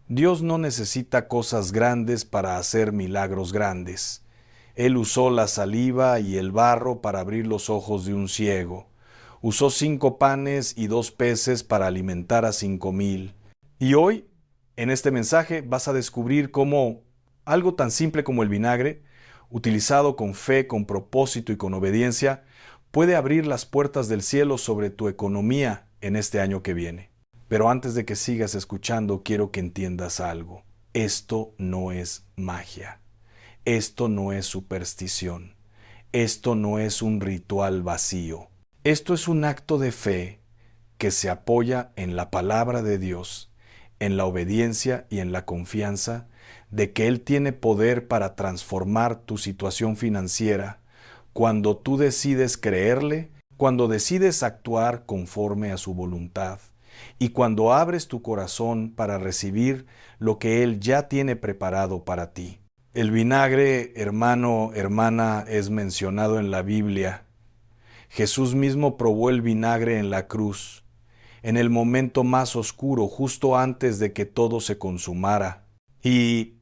Dios no necesita cosas grandes para hacer milagros grandes. Él usó la saliva y el barro para abrir los ojos de un ciego. Usó 5 panes y 2 peces para alimentar a 5,000. Y hoy, en este mensaje, vas a descubrir cómo algo tan simple como el vinagre, utilizado con fe, con propósito y con obediencia, puede abrir las puertas del cielo sobre tu economía en este año que viene. Pero antes de que sigas escuchando, quiero que entiendas algo. Esto no es magia. Esto no es superstición. Esto no es un ritual vacío. Esto es un acto de fe que se apoya en la palabra de Dios, en la obediencia y en la confianza de que Él tiene poder para transformar tu situación financiera cuando tú decides creerle, cuando decides actuar conforme a su voluntad y cuando abres tu corazón para recibir lo que Él ya tiene preparado para ti. El vinagre, hermano, hermana, es mencionado en la Biblia. Jesús mismo probó el vinagre en la cruz, en el momento más oscuro, justo antes de que todo se consumara. Y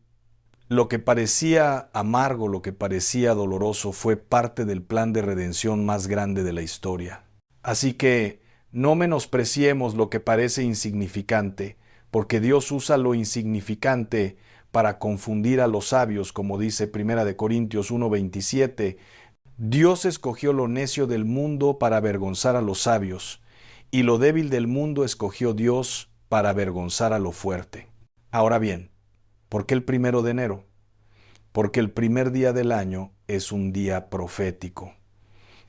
lo que parecía amargo, lo que parecía doloroso, fue parte del plan de redención más grande de la historia. Así que no menospreciemos lo que parece insignificante, porque Dios usa lo insignificante para confundir a los sabios, como dice 1 Corintios 1:27. Dios escogió lo necio del mundo para avergonzar a los sabios, y lo débil del mundo escogió Dios para avergonzar a lo fuerte. Ahora bien, ¿por qué el 1 de enero? Porque el primer día del año es un día profético.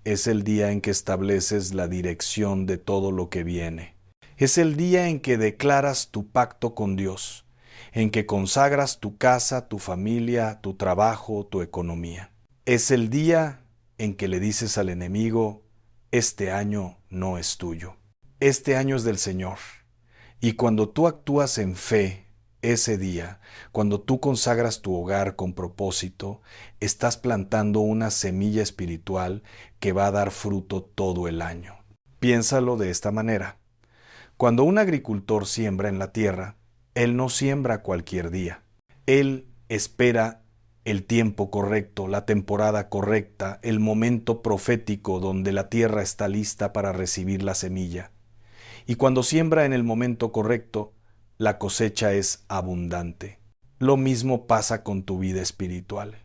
Es el día en que estableces la dirección de todo lo que viene. Es el día en que declaras tu pacto con Dios, en que consagras tu casa, tu familia, tu trabajo, tu economía. Es el día en que le dices al enemigo, este año no es tuyo. Este año es del Señor. Y cuando tú actúas en fe, ese día, cuando tú consagras tu hogar con propósito, estás plantando una semilla espiritual que va a dar fruto todo el año. Piénsalo de esta manera. Cuando un agricultor siembra en la tierra, él no siembra cualquier día. Él espera el tiempo correcto, la temporada correcta, el momento profético donde la tierra está lista para recibir la semilla. Y cuando siembra en el momento correcto, la cosecha es abundante. Lo mismo pasa con tu vida espiritual.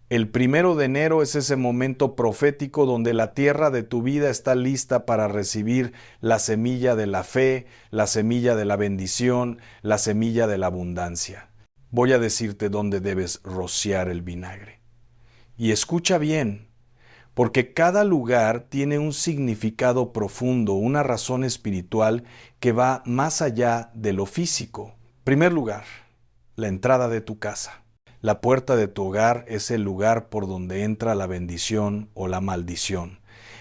El 1 de enero es ese momento profético donde la tierra de tu vida está lista para recibir la semilla de la fe, la semilla de la bendición, la semilla de la abundancia. Voy a decirte dónde debes rociar el vinagre. Y escucha bien, porque cada lugar tiene un significado profundo, una razón espiritual que va más allá de lo físico. Primer lugar, la entrada de tu casa. La puerta de tu hogar es el lugar por donde entra la bendición o la maldición.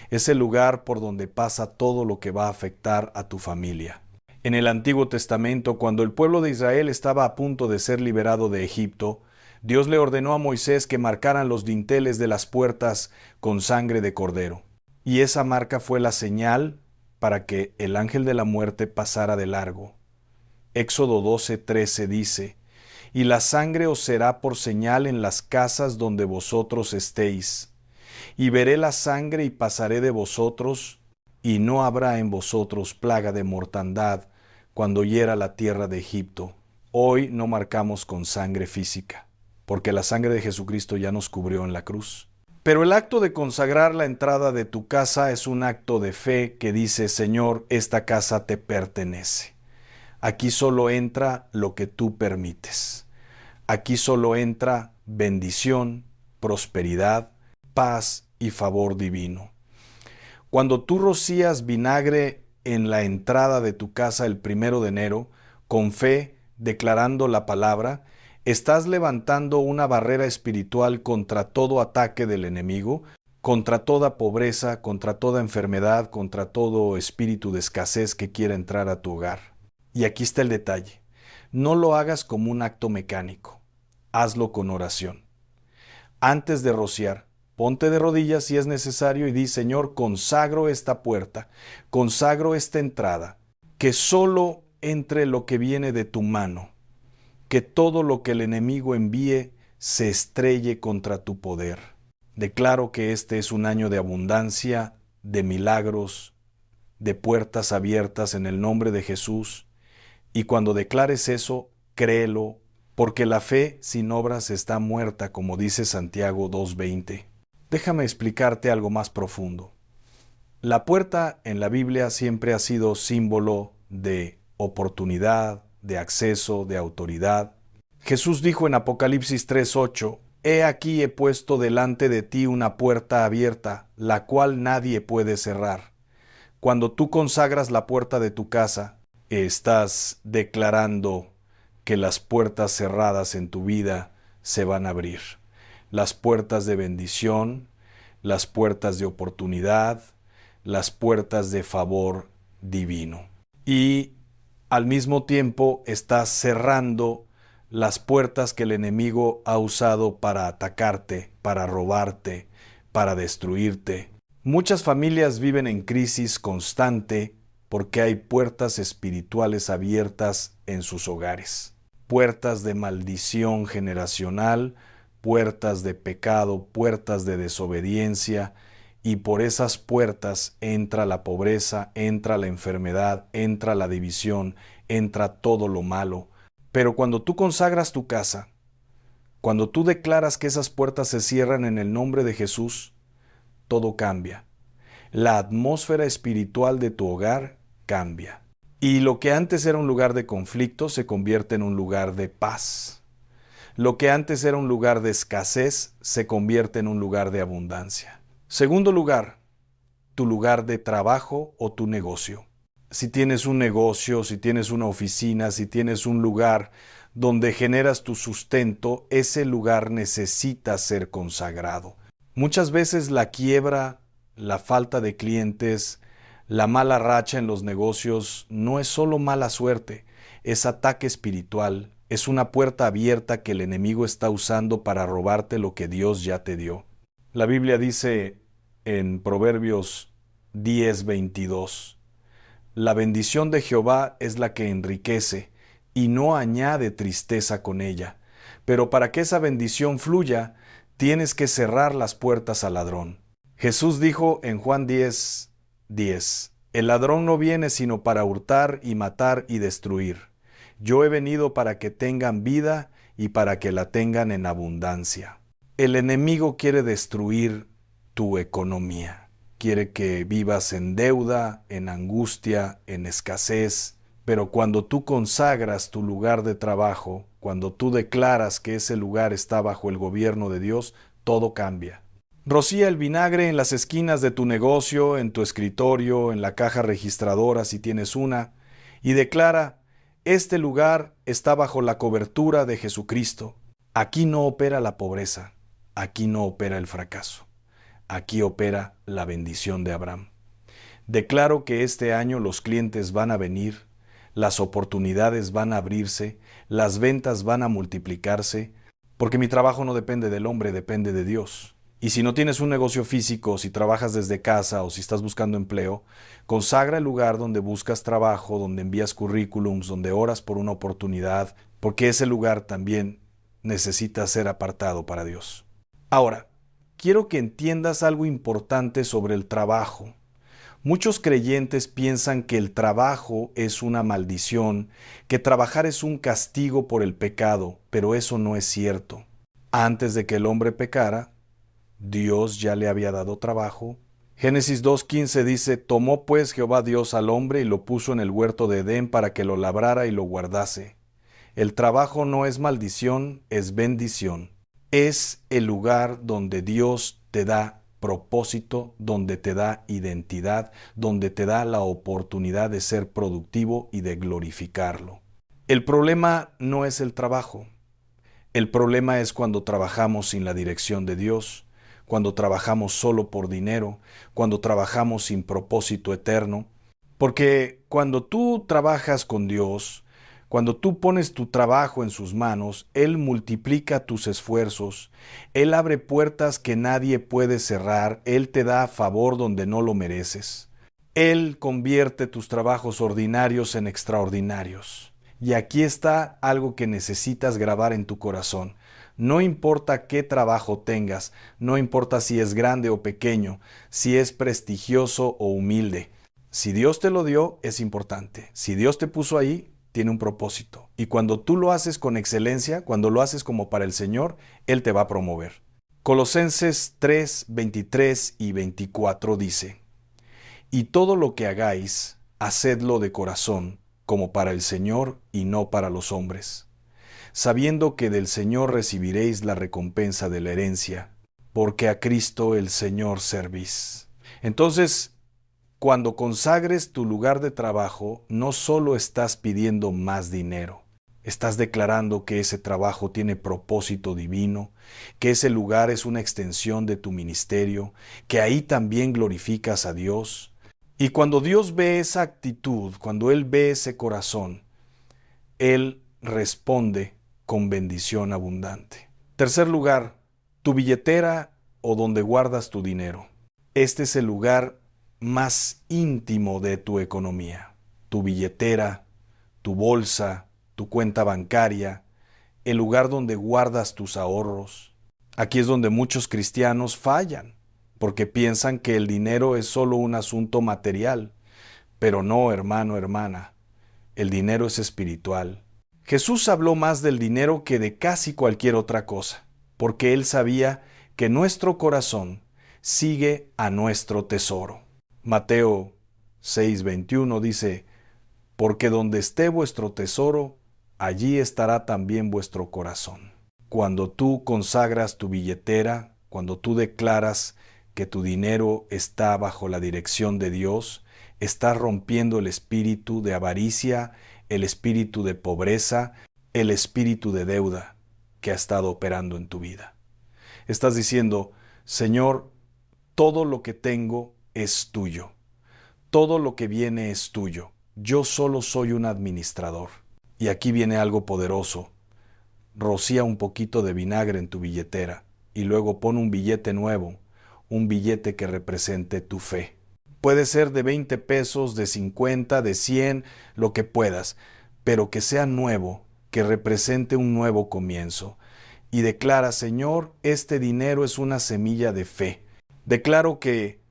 Es el lugar por donde pasa todo lo que va a afectar a tu familia. En el Antiguo Testamento, cuando el pueblo de Israel estaba a punto de ser liberado de Egipto, Dios le ordenó a Moisés que marcaran los dinteles de las puertas con sangre de cordero. Y esa marca fue la señal para que el ángel de la muerte pasara de largo. Éxodo 12:13 dice, y la sangre os será por señal en las casas donde vosotros estéis. Y veré la sangre y pasaré de vosotros, y no habrá en vosotros plaga de mortandad cuando hiera la tierra de Egipto. Hoy no marcamos con sangre física, porque la sangre de Jesucristo ya nos cubrió en la cruz. Pero el acto de consagrar la entrada de tu casa es un acto de fe que dice, Señor, esta casa te pertenece. Aquí solo entra lo que tú permites. Aquí solo entra bendición, prosperidad, paz y favor divino. Cuando tú rocías vinagre en la entrada de tu casa el 1 de enero, con fe, declarando la palabra, estás levantando una barrera espiritual contra todo ataque del enemigo, contra toda pobreza, contra toda enfermedad, contra todo espíritu de escasez que quiera entrar a tu hogar. Y aquí está el detalle. No lo hagas como un acto mecánico. Hazlo con oración. Antes de rociar, ponte de rodillas si es necesario y di, Señor, consagro esta puerta, consagro esta entrada, que solo entre lo que viene de tu mano, que todo lo que el enemigo envíe se estrelle contra tu poder. Declaro que este es un año de abundancia, de milagros, de puertas abiertas en el nombre de Jesús. Y cuando declares eso, créelo, porque la fe sin obras está muerta, como dice Santiago 2:20. Déjame explicarte algo más profundo. La puerta en la Biblia siempre ha sido símbolo de oportunidad, de acceso, de autoridad. Jesús dijo en Apocalipsis 3:8, «He aquí he puesto delante de ti una puerta abierta, la cual nadie puede cerrar». Cuando tú consagras la puerta de tu casa, estás declarando que las puertas cerradas en tu vida se van a abrir. Las puertas de bendición, las puertas de oportunidad, las puertas de favor divino. Y al mismo tiempo estás cerrando las puertas que el enemigo ha usado para atacarte, para robarte, para destruirte. Muchas familias viven en crisis constante porque hay puertas espirituales abiertas en sus hogares. Puertas de maldición generacional, puertas de pecado, puertas de desobediencia, y por esas puertas entra la pobreza, entra la enfermedad, entra la división, entra todo lo malo. Pero cuando tú consagras tu casa, cuando tú declaras que esas puertas se cierran en el nombre de Jesús, todo cambia. La atmósfera espiritual de tu hogar cambia. Y lo que antes era un lugar de conflicto se convierte en un lugar de paz. Lo que antes era un lugar de escasez se convierte en un lugar de abundancia. Segundo lugar, tu lugar de trabajo o tu negocio. Si tienes un negocio, si tienes una oficina, si tienes un lugar donde generas tu sustento, ese lugar necesita ser consagrado. Muchas veces la quiebra, la falta de clientes, la mala racha en los negocios no es solo mala suerte, es ataque espiritual, es una puerta abierta que el enemigo está usando para robarte lo que Dios ya te dio. La Biblia dice en Proverbios 10:22, «La bendición de Jehová es la que enriquece, y no añade tristeza con ella. Pero para que esa bendición fluya, tienes que cerrar las puertas al ladrón». Jesús dijo en Juan 10:10, «El ladrón no viene sino para hurtar y matar y destruir. Yo he venido para que tengan vida y para que la tengan en abundancia». El enemigo quiere destruir tu economía. Quiere que vivas en deuda, en angustia, en escasez. Pero cuando tú consagras tu lugar de trabajo, cuando tú declaras que ese lugar está bajo el gobierno de Dios, todo cambia. Rocía el vinagre en las esquinas de tu negocio, en tu escritorio, en la caja registradora si tienes una, y declara: «Este lugar está bajo la cobertura de Jesucristo. Aquí no opera la pobreza, aquí no opera el fracaso, aquí opera la bendición de Abraham». Declaro que este año los clientes van a venir, las oportunidades van a abrirse, las ventas van a multiplicarse, porque mi trabajo no depende del hombre, depende de Dios. Y si no tienes un negocio físico, si trabajas desde casa o si estás buscando empleo, consagra el lugar donde buscas trabajo, donde envías currículums, donde oras por una oportunidad, porque ese lugar también necesita ser apartado para Dios. Ahora, quiero que entiendas algo importante sobre el trabajo. Muchos creyentes piensan que el trabajo es una maldición, que trabajar es un castigo por el pecado, pero eso no es cierto. Antes de que el hombre pecara, Dios ya le había dado trabajo. Génesis 2:15 dice: «Tomó pues Jehová Dios al hombre y lo puso en el huerto de Edén para que lo labrara y lo guardase». El trabajo no es maldición, es bendición. Es el lugar donde Dios te da propósito, donde te da identidad, donde te da la oportunidad de ser productivo y de glorificarlo. El problema no es el trabajo. El problema es cuando trabajamos sin la dirección de Dios, cuando trabajamos solo por dinero, cuando trabajamos sin propósito eterno. Porque cuando tú trabajas con Dios, cuando tú pones tu trabajo en sus manos, Él multiplica tus esfuerzos, Él abre puertas que nadie puede cerrar, Él te da favor donde no lo mereces. Él convierte tus trabajos ordinarios en extraordinarios. Y aquí está algo que necesitas grabar en tu corazón. No importa qué trabajo tengas, no importa si es grande o pequeño, si es prestigioso o humilde. Si Dios te lo dio, es importante. Si Dios te puso ahí, tiene un propósito. Y cuando tú lo haces con excelencia, cuando lo haces como para el Señor, Él te va a promover. Colosenses 3, 23 y 24 dice: Y todo lo que hagáis, hacedlo de corazón, como para el Señor y no para los hombres, sabiendo que del Señor recibiréis la recompensa de la herencia, porque a Cristo el Señor servís. Entonces, cuando consagres tu lugar de trabajo, no solo estás pidiendo más dinero, estás declarando que ese trabajo tiene propósito divino, que ese lugar es una extensión de tu ministerio, que ahí también glorificas a Dios. Y cuando Dios ve esa actitud, cuando Él ve ese corazón, Él responde con bendición abundante. Tercer lugar, tu billetera o donde guardas tu dinero. Este es el lugar más íntimo de tu economía. Tu billetera, tu bolsa, tu cuenta bancaria, el lugar donde guardas tus ahorros. Aquí es donde muchos cristianos fallan, porque piensan que el dinero es solo un asunto material. Pero no, hermano, hermana, el dinero es espiritual. Jesús habló más del dinero que de casi cualquier otra cosa, porque Él sabía que nuestro corazón sigue a nuestro tesoro. Mateo 6:21 dice: Porque donde esté vuestro tesoro, allí estará también vuestro corazón. Cuando tú consagras tu billetera, cuando tú declaras que tu dinero está bajo la dirección de Dios, estás rompiendo el espíritu de avaricia, el espíritu de pobreza, el espíritu de deuda que ha estado operando en tu vida. Estás diciendo: Señor, todo lo que tengo es tuyo. Todo lo que viene es tuyo. Yo solo soy un administrador. Y aquí viene algo poderoso. Rocía un poquito de vinagre en tu billetera y luego pon un billete nuevo, un billete que represente tu fe. Puede ser de 20 pesos, de 50, de 100, lo que puedas, pero que sea nuevo, que represente un nuevo comienzo. Y declara: Señor, este dinero es una semilla de fe. Declaro que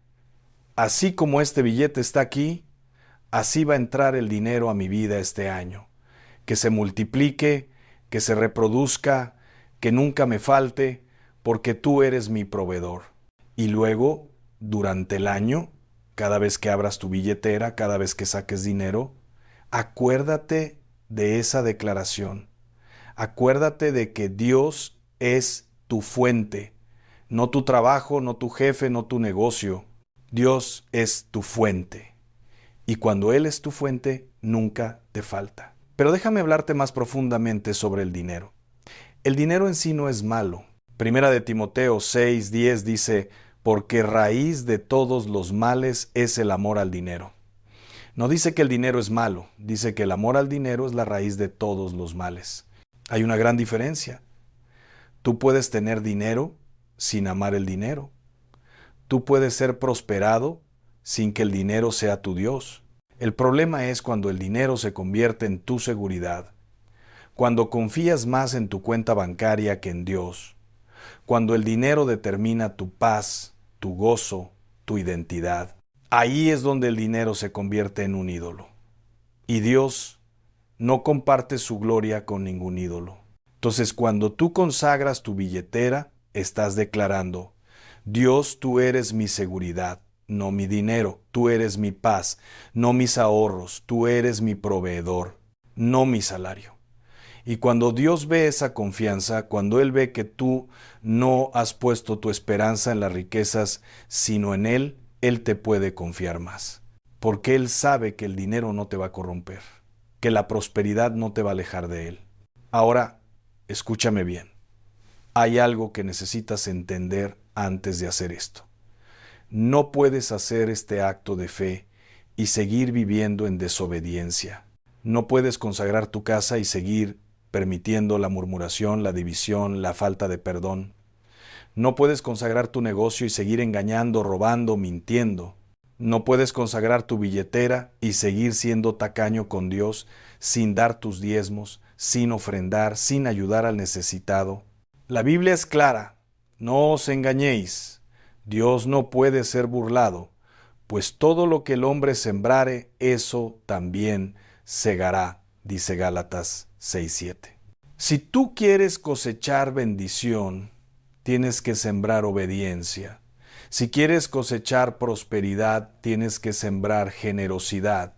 así como este billete está aquí, así va a entrar el dinero a mi vida este año. Que se multiplique, que se reproduzca, que nunca me falte, porque tú eres mi proveedor. Y luego, durante el año, cada vez que abras tu billetera, cada vez que saques dinero, acuérdate de esa declaración. Acuérdate de que Dios es tu fuente, no tu trabajo, no tu jefe, no tu negocio. Dios es tu fuente. Y cuando Él es tu fuente, nunca te falta. Pero déjame hablarte más profundamente sobre el dinero. El dinero en sí no es malo. Primera de Timoteo 6:10 dice: porque raíz de todos los males es el amor al dinero. No dice que el dinero es malo, dice que el amor al dinero es la raíz de todos los males. Hay una gran diferencia. Tú puedes tener dinero sin amar el dinero. Tú puedes ser prosperado sin que el dinero sea tu Dios. El problema es cuando el dinero se convierte en tu seguridad, cuando confías más en tu cuenta bancaria que en Dios, cuando el dinero determina tu paz, tu gozo, tu identidad. Ahí es donde el dinero se convierte en un ídolo. Y Dios no comparte su gloria con ningún ídolo. Entonces, cuando tú consagras tu billetera, estás declarando: Dios, tú eres mi seguridad, no mi dinero. Tú eres mi paz, no mis ahorros. Tú eres mi proveedor, no mi salario. Y cuando Dios ve esa confianza, cuando Él ve que tú no has puesto tu esperanza en las riquezas, sino en Él, Él te puede confiar más. Porque Él sabe que el dinero no te va a corromper, que la prosperidad no te va a alejar de Él. Ahora, escúchame bien. Hay algo que necesitas entender antes de hacer esto. No puedes hacer este acto de fe y seguir viviendo en desobediencia. No puedes consagrar tu casa y seguir permitiendo la murmuración, la división, la falta de perdón. No puedes consagrar tu negocio y seguir engañando, robando, mintiendo. No puedes consagrar tu billetera y seguir siendo tacaño con Dios sin dar tus diezmos, sin ofrendar, sin ayudar al necesitado. La Biblia es clara. No os engañéis. Dios no puede ser burlado, pues todo lo que el hombre sembrare, eso también segará, dice Gálatas 6:7. Si tú quieres cosechar bendición, tienes que sembrar obediencia. Si quieres cosechar prosperidad, tienes que sembrar generosidad.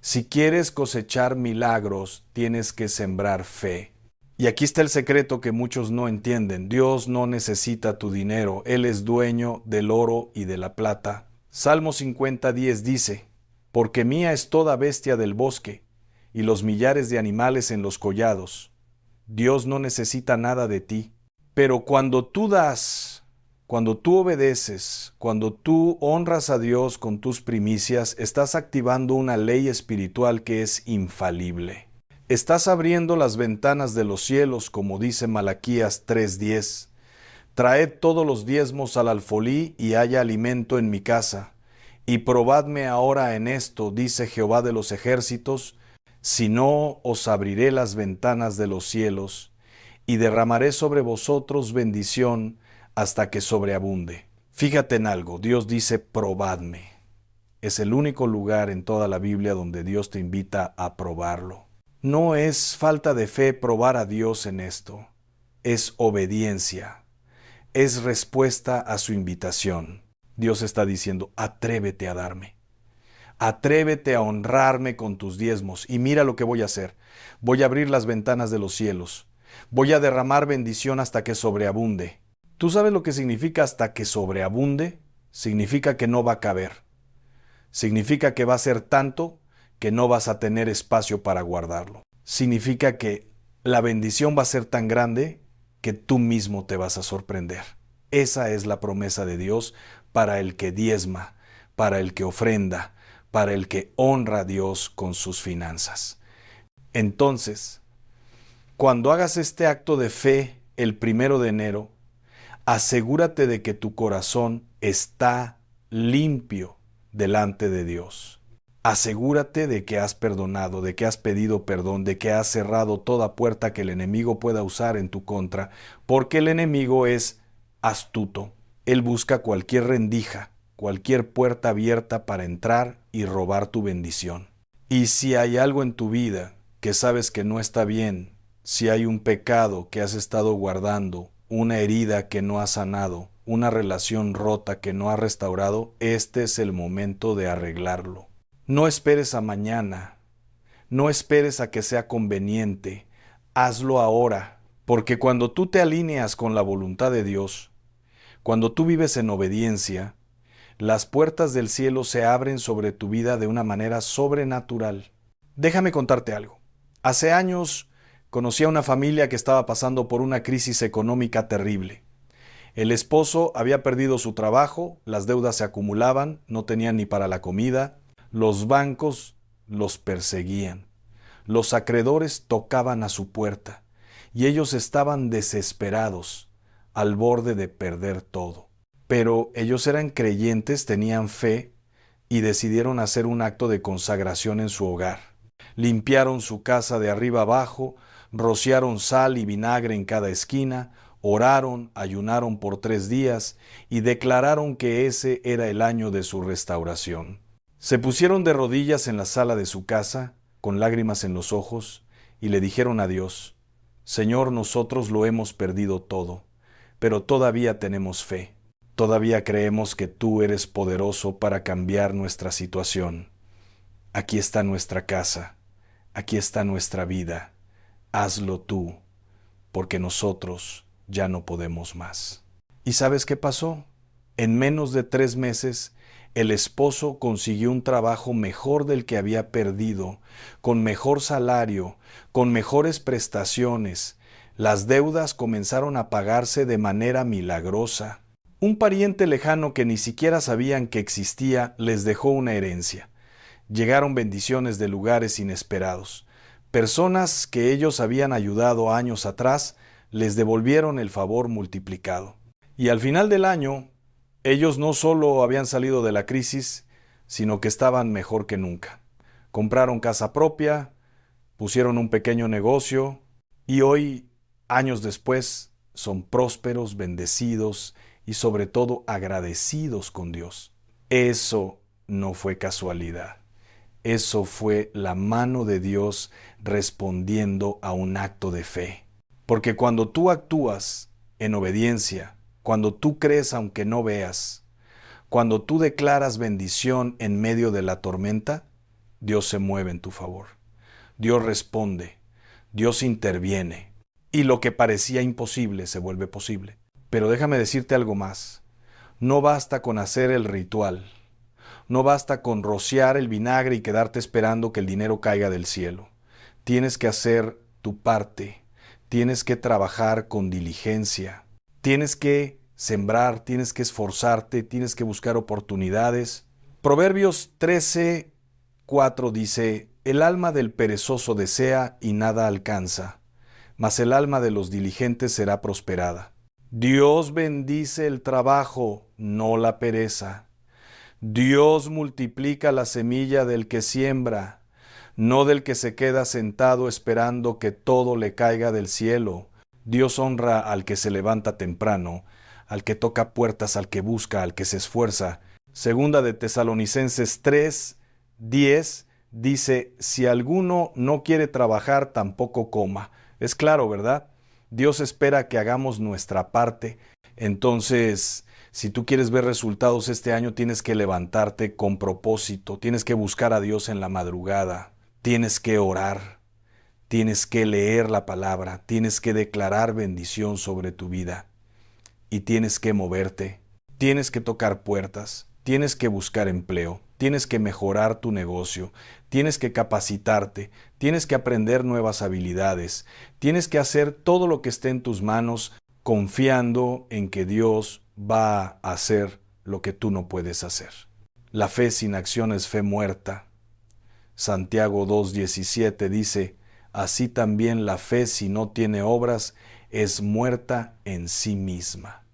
Si quieres cosechar milagros, tienes que sembrar fe. Y aquí está el secreto que muchos no entienden. Dios no necesita tu dinero. Él es dueño del oro y de la plata. Salmo 50:10 dice, porque mía es toda bestia del bosque y los millares de animales en los collados. Dios no necesita nada de ti. Pero cuando tú das, cuando tú obedeces, cuando tú honras a Dios con tus primicias, estás activando una ley espiritual que es infalible. Estás abriendo las ventanas de los cielos, como dice Malaquías 3:10. Traed todos los diezmos al alfolí y haya alimento en mi casa. Y probadme ahora en esto, dice Jehová de los ejércitos, si no os abriré las ventanas de los cielos y derramaré sobre vosotros bendición hasta que sobreabunde. Fíjate en algo, Dios dice probadme. Es el único lugar en toda la Biblia donde Dios te invita a probarlo. No es falta de fe probar a Dios en esto, es obediencia, es respuesta a su invitación. Dios está diciendo, atrévete a darme, atrévete a honrarme con tus diezmos y mira lo que voy a hacer. Voy a abrir las ventanas de los cielos, voy a derramar bendición hasta que sobreabunde. ¿Tú sabes lo que significa hasta que sobreabunde? Significa que no va a caber, significa que va a ser tanto que no vas a tener espacio para guardarlo. Significa que la bendición va a ser tan grande que tú mismo te vas a sorprender. Esa es la promesa de Dios para el que diezma, para el que ofrenda, para el que honra a Dios con sus finanzas. Entonces, cuando hagas este acto de fe el 1 de enero, asegúrate de que tu corazón está limpio delante de Dios. Asegúrate de que has perdonado, de que has pedido perdón, de que has cerrado toda puerta que el enemigo pueda usar en tu contra, porque el enemigo es astuto. Él busca cualquier rendija, cualquier puerta abierta para entrar y robar tu bendición. Y si hay algo en tu vida que sabes que no está bien, si hay un pecado que has estado guardando, una herida que no has sanado, una relación rota que no has restaurado, este es el momento de arreglarlo. No esperes a mañana, no esperes a que sea conveniente, hazlo ahora, porque cuando tú te alineas con la voluntad de Dios, cuando tú vives en obediencia, las puertas del cielo se abren sobre tu vida de una manera sobrenatural. Déjame contarte algo. Hace años conocí a una familia que estaba pasando por una crisis económica terrible. El esposo había perdido su trabajo, las deudas se acumulaban, no tenían ni para la comida. Los bancos los perseguían, los acreedores tocaban a su puerta y ellos estaban desesperados, al borde de perder todo. Pero ellos eran creyentes, tenían fe y decidieron hacer un acto de consagración en su hogar. Limpiaron su casa de arriba abajo, rociaron sal y vinagre en cada esquina, oraron, ayunaron por 3 días y declararon que ese era el año de su restauración. Se pusieron de rodillas en la sala de su casa, con lágrimas en los ojos, y le dijeron a Dios, Señor, nosotros lo hemos perdido todo, pero todavía tenemos fe. Todavía creemos que tú eres poderoso para cambiar nuestra situación. Aquí está nuestra casa, aquí está nuestra vida. Hazlo tú, porque nosotros ya no podemos más. ¿Y sabes qué pasó? En menos de 3 meses, el esposo consiguió un trabajo mejor del que había perdido, con mejor salario, con mejores prestaciones. Las deudas comenzaron a pagarse de manera milagrosa. Un pariente lejano que ni siquiera sabían que existía les dejó una herencia. Llegaron bendiciones de lugares inesperados. Personas que ellos habían ayudado años atrás les devolvieron el favor multiplicado. Y al final del año, ellos no solo habían salido de la crisis, sino que estaban mejor que nunca. Compraron casa propia, pusieron un pequeño negocio y hoy, años después, son prósperos, bendecidos y sobre todo agradecidos con Dios. Eso no fue casualidad. Eso fue la mano de Dios respondiendo a un acto de fe. Porque cuando tú actúas en obediencia, cuando tú crees aunque no veas, cuando tú declaras bendición en medio de la tormenta, Dios se mueve en tu favor. Dios responde, Dios interviene, y lo que parecía imposible se vuelve posible. Pero déjame decirte algo más. No basta con hacer el ritual. No basta con rociar el vinagre y quedarte esperando que el dinero caiga del cielo. Tienes que hacer tu parte. Tienes que trabajar con diligencia. Tienes que sembrar, tienes que esforzarte, tienes que buscar oportunidades. Proverbios 13:4 dice: el alma del perezoso desea y nada alcanza, mas el alma de los diligentes será prosperada. Dios bendice el trabajo, no la pereza. Dios multiplica la semilla del que siembra, no del que se queda sentado esperando que todo le caiga del cielo. Dios honra al que se levanta temprano, al que toca puertas, al que busca, al que se esfuerza. Segunda de Tesalonicenses 3:10 dice: si alguno no quiere trabajar, tampoco coma. Es claro, ¿verdad? Dios espera que hagamos nuestra parte. Entonces, si tú quieres ver resultados este año, tienes que levantarte con propósito, tienes que buscar a Dios en la madrugada, tienes que orar, tienes que leer la palabra, tienes que declarar bendición sobre tu vida y tienes que moverte, tienes que tocar puertas, tienes que buscar empleo, tienes que mejorar tu negocio, tienes que capacitarte, tienes que aprender nuevas habilidades, tienes que hacer todo lo que esté en tus manos confiando en que Dios va a hacer lo que tú no puedes hacer. La fe sin acción es fe muerta. Santiago 2:17 dice: así también la fe, si no tiene obras, es muerta en sí misma.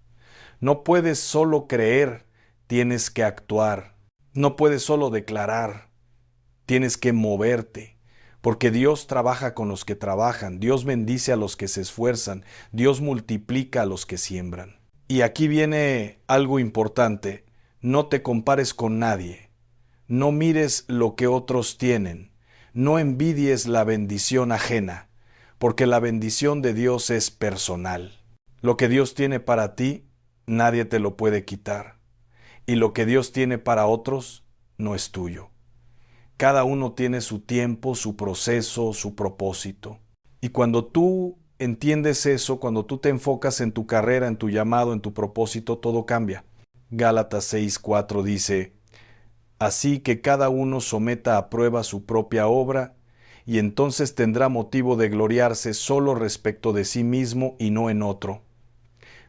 No puedes solo creer, tienes que actuar. No puedes solo declarar, tienes que moverte. Porque Dios trabaja con los que trabajan, Dios bendice a los que se esfuerzan, Dios multiplica a los que siembran. Y aquí viene algo importante: no te compares con nadie, no mires lo que otros tienen, no envidies la bendición ajena, porque la bendición de Dios es personal. Lo que Dios tiene para ti, nadie te lo puede quitar, y lo que Dios tiene para otros, no es tuyo. Cada uno tiene su tiempo, su proceso, su propósito. Y cuando tú entiendes eso, cuando tú te enfocas en tu carrera, en tu llamado, en tu propósito, todo cambia. Gálatas 6:4 dice: así que cada uno someta a prueba su propia obra, y entonces tendrá motivo de gloriarse solo respecto de sí mismo y no en otro.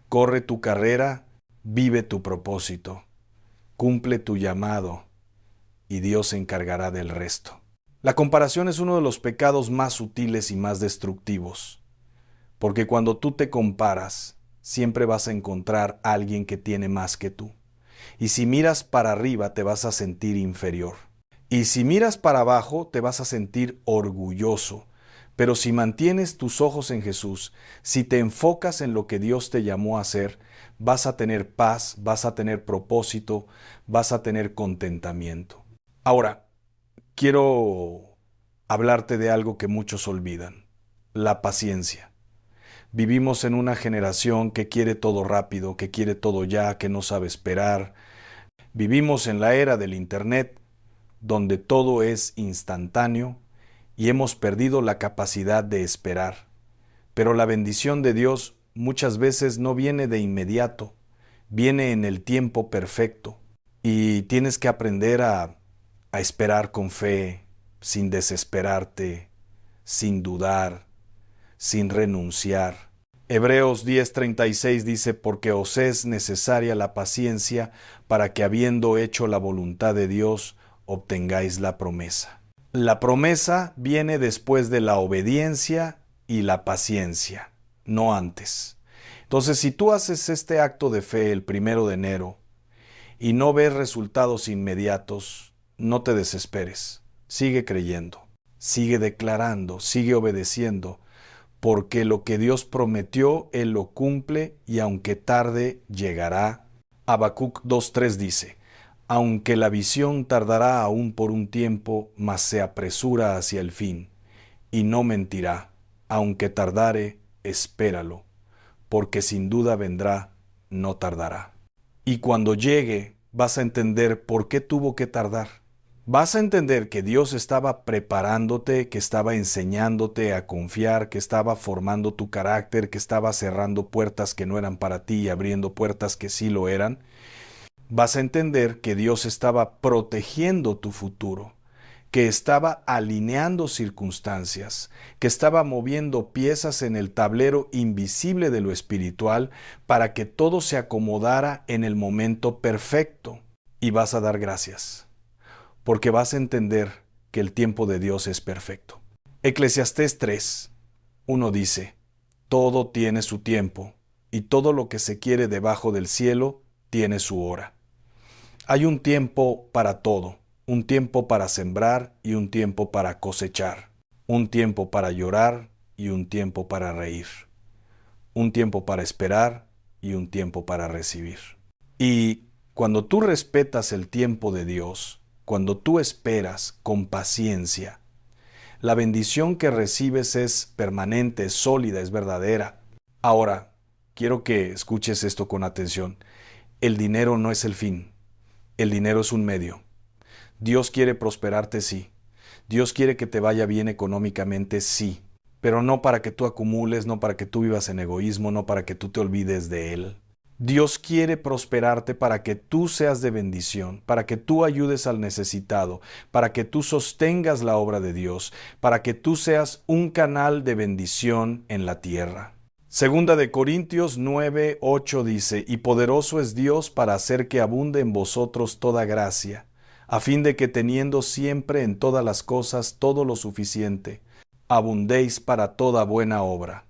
Corre tu carrera, vive tu propósito, cumple tu llamado, y Dios se encargará del resto. La comparación es uno de los pecados más sutiles y más destructivos, porque cuando tú te comparas, siempre vas a encontrar a alguien que tiene más que tú. Y si miras para arriba, te vas a sentir inferior. Y si miras para abajo, te vas a sentir orgulloso. Pero si mantienes tus ojos en Jesús, si te enfocas en lo que Dios te llamó a hacer, vas a tener paz, vas a tener propósito, vas a tener contentamiento. Ahora, quiero hablarte de algo que muchos olvidan: la paciencia. Vivimos en una generación que quiere todo rápido, que quiere todo ya, que no sabe esperar. Vivimos en la era del Internet, donde todo es instantáneo y hemos perdido la capacidad de esperar. Pero la bendición de Dios muchas veces no viene de inmediato, viene en el tiempo perfecto. Y tienes que aprender a esperar con fe, sin desesperarte, sin dudar, sin renunciar. Hebreos 10:36 dice: porque os es necesaria la paciencia para que, habiendo hecho la voluntad de Dios, obtengáis la promesa. La promesa viene después de la obediencia y la paciencia, no antes. Entonces, si tú haces este acto de fe el 1 de enero y no ves resultados inmediatos, no te desesperes. Sigue creyendo, sigue declarando, sigue obedeciendo, porque lo que Dios prometió, Él lo cumple y aunque tarde, llegará. Habacuc 2:3 dice, aunque la visión tardará aún por un tiempo, mas se apresura hacia el fin, y no mentirá, aunque tardare, espéralo, porque sin duda vendrá, no tardará. Y cuando llegue, vas a entender por qué tuvo que tardar. Vas a entender que Dios estaba preparándote, que estaba enseñándote a confiar, que estaba formando tu carácter, que estaba cerrando puertas que no eran para ti y abriendo puertas que sí lo eran. Vas a entender que Dios estaba protegiendo tu futuro, que estaba alineando circunstancias, que estaba moviendo piezas en el tablero invisible de lo espiritual para que todo se acomodara en el momento perfecto. Y vas a dar gracias, porque vas a entender que el tiempo de Dios es perfecto. Eclesiastés 3:1 dice, todo tiene su tiempo, y todo lo que se quiere debajo del cielo tiene su hora. Hay un tiempo para todo, un tiempo para sembrar y un tiempo para cosechar, un tiempo para llorar y un tiempo para reír, un tiempo para esperar y un tiempo para recibir. Y cuando tú respetas el tiempo de Dios, cuando tú esperas con paciencia, la bendición que recibes es permanente, es sólida, es verdadera. Ahora, quiero que escuches esto con atención. El dinero no es el fin. El dinero es un medio. Dios quiere prosperarte, sí. Dios quiere que te vaya bien económicamente, sí. Pero no para que tú acumules, no para que tú vivas en egoísmo, no para que tú te olvides de Él. Dios quiere prosperarte para que tú seas de bendición, para que tú ayudes al necesitado, para que tú sostengas la obra de Dios, para que tú seas un canal de bendición en la tierra. Segunda de Corintios 9:8 dice, y poderoso es Dios para hacer que abunde en vosotros toda gracia, a fin de que teniendo siempre en todas las cosas todo lo suficiente, abundéis para toda buena obra.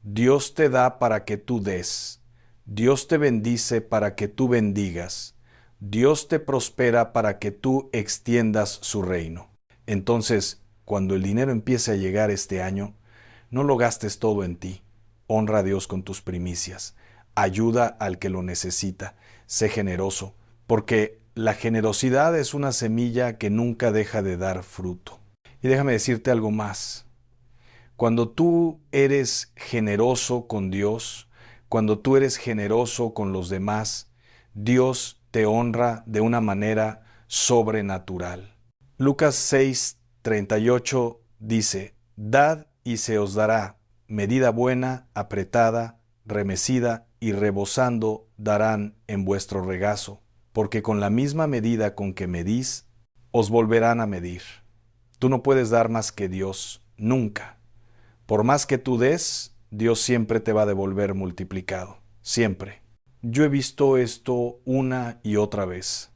Dios te da para que tú des. Dios te bendice para que tú bendigas. Dios te prospera para que tú extiendas su reino. Entonces, cuando el dinero empiece a llegar este año, no lo gastes todo en ti. Honra a Dios con tus primicias. Ayuda al que lo necesita. Sé generoso, porque la generosidad es una semilla que nunca deja de dar fruto. Y déjame decirte algo más. Cuando tú eres generoso con Dios, cuando tú eres generoso con los demás, Dios te honra de una manera sobrenatural. Lucas 6:38 dice, dad y se os dará, medida buena, apretada, remecida y rebosando darán en vuestro regazo, porque con la misma medida con que medís, os volverán a medir. Tú no puedes dar más que Dios, nunca. Por más que tú des, Dios siempre te va a devolver multiplicado, siempre. Yo he visto esto una y otra vez.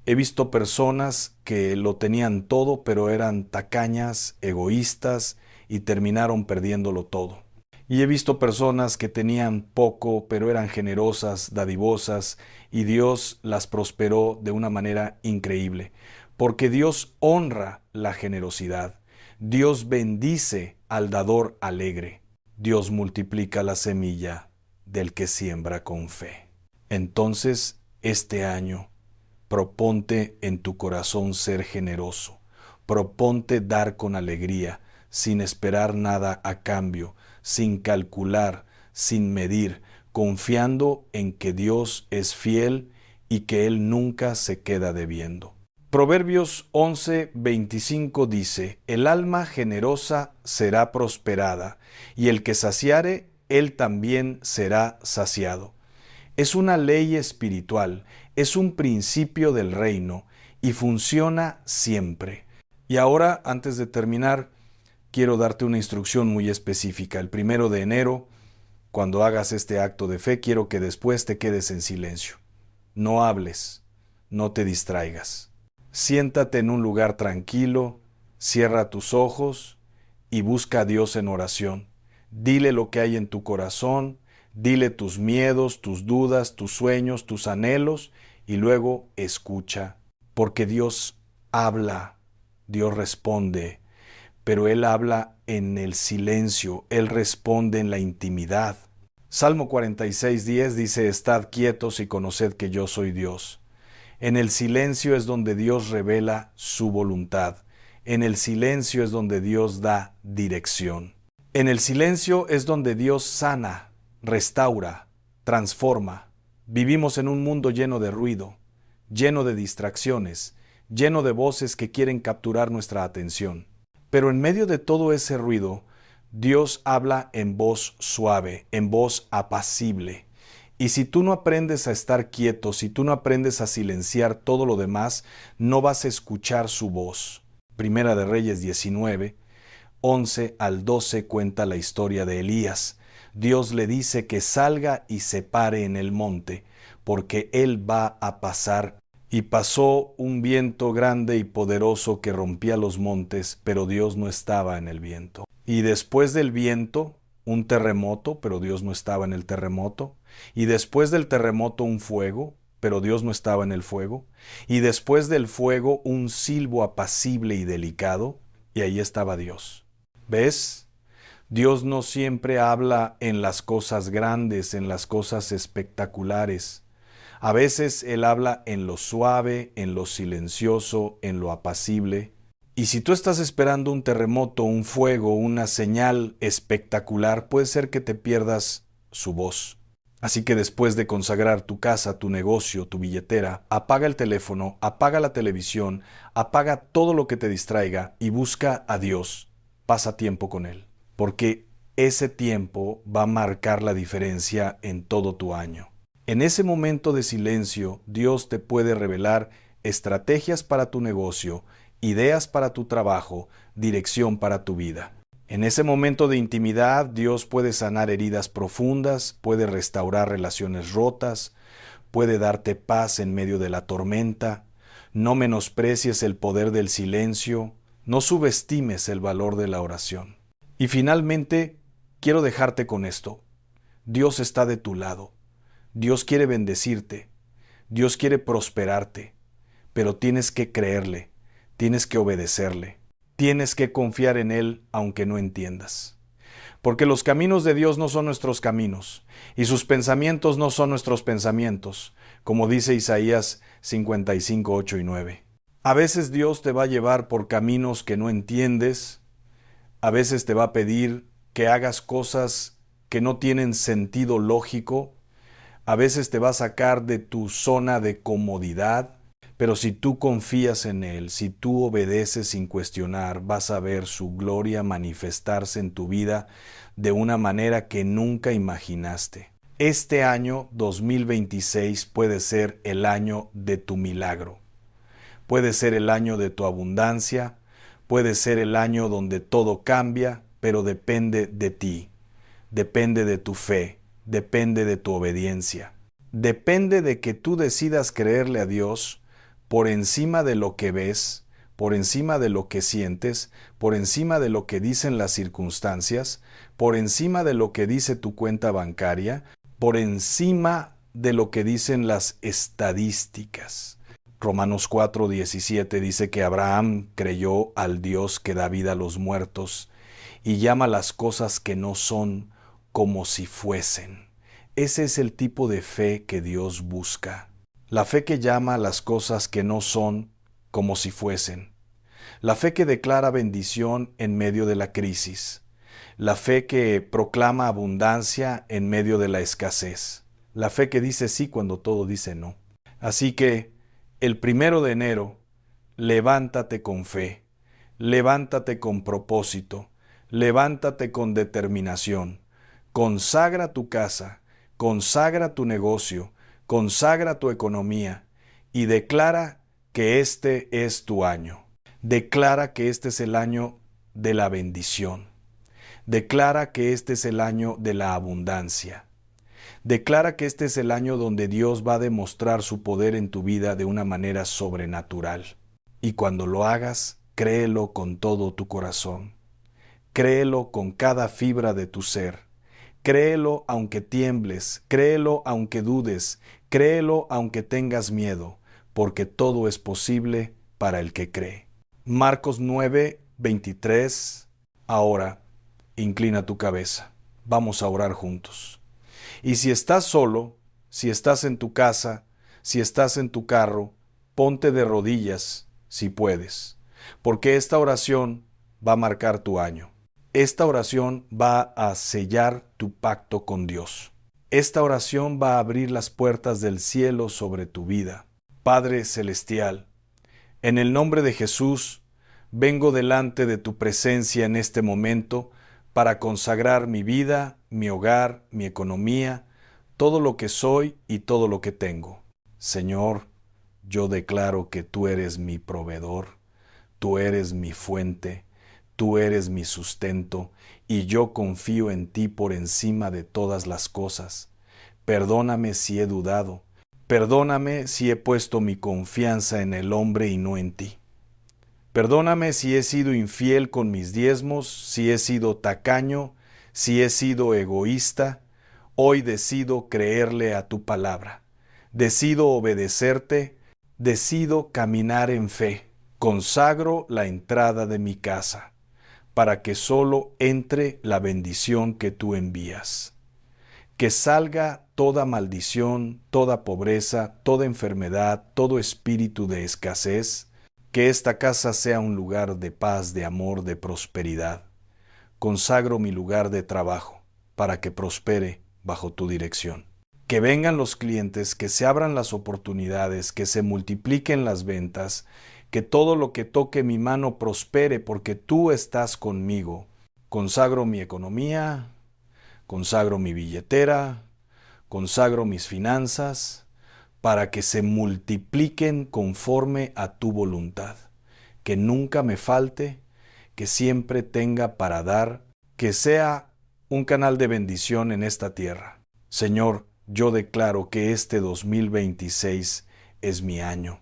He visto personas que lo tenían todo, pero eran tacañas, egoístas y terminaron perdiéndolo todo. Y he visto personas que tenían poco, pero eran generosas, dadivosas, y Dios las prosperó de una manera increíble, porque Dios honra la generosidad. Dios bendice al dador alegre. Dios multiplica la semilla del que siembra con fe. Entonces, este año, proponte en tu corazón ser generoso. Proponte dar con alegría, sin esperar nada a cambio, sin calcular, sin medir, confiando en que Dios es fiel y que Él nunca se queda debiendo. Proverbios 11:25 dice, el alma generosa será prosperada, y el que saciare, él también será saciado. Es una ley espiritual, es un principio del reino, y funciona siempre. Y ahora, antes de terminar, quiero darte una instrucción muy específica. El 1 de enero, cuando hagas este acto de fe, quiero que después te quedes en silencio. No hables, no te distraigas. Siéntate en un lugar tranquilo, cierra tus ojos y busca a Dios en oración. Dile lo que hay en tu corazón, dile tus miedos, tus dudas, tus sueños, tus anhelos y luego escucha, porque Dios habla, Dios responde, pero Él habla en el silencio, Él responde en la intimidad. Salmo 46:10 dice, Estad quietos y conoced que yo soy Dios. En el silencio es donde Dios revela su voluntad. En el silencio es donde Dios da dirección. En el silencio es donde Dios sana, restaura, transforma. Vivimos en un mundo lleno de ruido, lleno de distracciones, lleno de voces que quieren capturar nuestra atención. Pero en medio de todo ese ruido, Dios habla en voz suave, en voz apacible. Y si tú no aprendes a estar quieto, si tú no aprendes a silenciar todo lo demás, no vas a escuchar su voz. Primera de Reyes 19, 11 al 12 cuenta la historia de Elías. Dios le dice que salga y se pare en el monte, porque él va a pasar. Y pasó un viento grande y poderoso que rompía los montes, pero Dios no estaba en el viento. Y después del viento, un terremoto, pero Dios no estaba en el terremoto. Y después del terremoto, un fuego, pero Dios no estaba en el fuego. Y después del fuego, un silbo apacible y delicado, y ahí estaba Dios. ¿Ves? Dios no siempre habla en las cosas grandes, en las cosas espectaculares. A veces Él habla en lo suave, en lo silencioso, en lo apacible. Y si tú estás esperando un terremoto, un fuego, una señal espectacular, puede ser que te pierdas su voz. Así que después de consagrar tu casa, tu negocio, tu billetera, apaga el teléfono, apaga la televisión, apaga todo lo que te distraiga y busca a Dios. Pasa tiempo con Él, porque ese tiempo va a marcar la diferencia en todo tu año. En ese momento de silencio, Dios te puede revelar estrategias para tu negocio, ideas para tu trabajo, dirección para tu vida. En ese momento de intimidad, Dios puede sanar heridas profundas, puede restaurar relaciones rotas, puede darte paz en medio de la tormenta. No menosprecies el poder del silencio, no subestimes el valor de la oración. Y finalmente, quiero dejarte con esto. Dios está de tu lado. Dios quiere bendecirte, Dios quiere prosperarte, pero tienes que creerle, tienes que obedecerle, tienes que confiar en Él aunque no entiendas. Porque los caminos de Dios no son nuestros caminos, y sus pensamientos no son nuestros pensamientos, como dice Isaías 55, 8 y 9. A veces Dios te va a llevar por caminos que no entiendes, a veces te va a pedir que hagas cosas que no tienen sentido lógico, a veces te va a sacar de tu zona de comodidad, pero si tú confías en Él, si tú obedeces sin cuestionar, vas a ver su gloria manifestarse en tu vida de una manera que nunca imaginaste. Este año 2026 puede ser el año de tu milagro. Puede ser el año de tu abundancia, puede ser el año donde todo cambia, pero depende de ti, depende de tu fe. Depende de tu obediencia. Depende de que tú decidas creerle a Dios por encima de lo que ves, por encima de lo que sientes, por encima de lo que dicen las circunstancias, por encima de lo que dice tu cuenta bancaria, por encima de lo que dicen las estadísticas. Romanos 4:17 dice que Abraham creyó al Dios que da vida a los muertos y llama las cosas que no son como si fuesen. Ese es el tipo de fe que Dios busca. La fe que llama a las cosas que no son como si fuesen. La fe que declara bendición en medio de la crisis. La fe que proclama abundancia en medio de la escasez. La fe que dice sí cuando todo dice no. Así que, el 1 de enero, levántate con fe, levántate con propósito, levántate con determinación. Consagra tu casa, consagra tu negocio, consagra tu economía y declara que este es tu año. Declara que este es el año de la bendición. Declara que este es el año de la abundancia. Declara que este es el año donde Dios va a demostrar su poder en tu vida de una manera sobrenatural. Y cuando lo hagas, créelo con todo tu corazón. Créelo con cada fibra de tu ser. Créelo aunque tiembles, créelo aunque dudes, créelo aunque tengas miedo, porque todo es posible para el que cree. Marcos 9:23. Ahora, inclina tu cabeza. Vamos a orar juntos. Y si estás solo, si estás en tu casa, si estás en tu carro, ponte de rodillas si puedes, porque esta oración va a marcar tu año. Esta oración va a sellar tu pacto con Dios. Esta oración va a abrir las puertas del cielo sobre tu vida. Padre Celestial, en el nombre de Jesús, vengo delante de tu presencia en este momento para consagrar mi vida, mi hogar, mi economía, todo lo que soy y todo lo que tengo. Señor, yo declaro que tú eres mi proveedor, tú eres mi fuente, tú eres mi sustento, y yo confío en ti por encima de todas las cosas. Perdóname si he dudado, perdóname si he puesto mi confianza en el hombre y no en ti. Perdóname si he sido infiel con mis diezmos, si he sido tacaño, si he sido egoísta. Hoy decido creerle a tu palabra. Decido obedecerte, decido caminar en fe. Consagro la entrada de mi casa, para que solo entre la bendición que tú envías. Que salga toda maldición, toda pobreza, toda enfermedad, todo espíritu de escasez. Que esta casa sea un lugar de paz, de amor, de prosperidad. Consagro mi lugar de trabajo para que prospere bajo tu dirección. Que vengan los clientes, que se abran las oportunidades, que se multipliquen las ventas, que todo lo que toque mi mano prospere porque tú estás conmigo. Consagro mi economía, consagro mi billetera, consagro mis finanzas, para que se multipliquen conforme a tu voluntad. Que nunca me falte, que siempre tenga para dar, que sea un canal de bendición en esta tierra. Señor, yo declaro que este 2026 es mi año.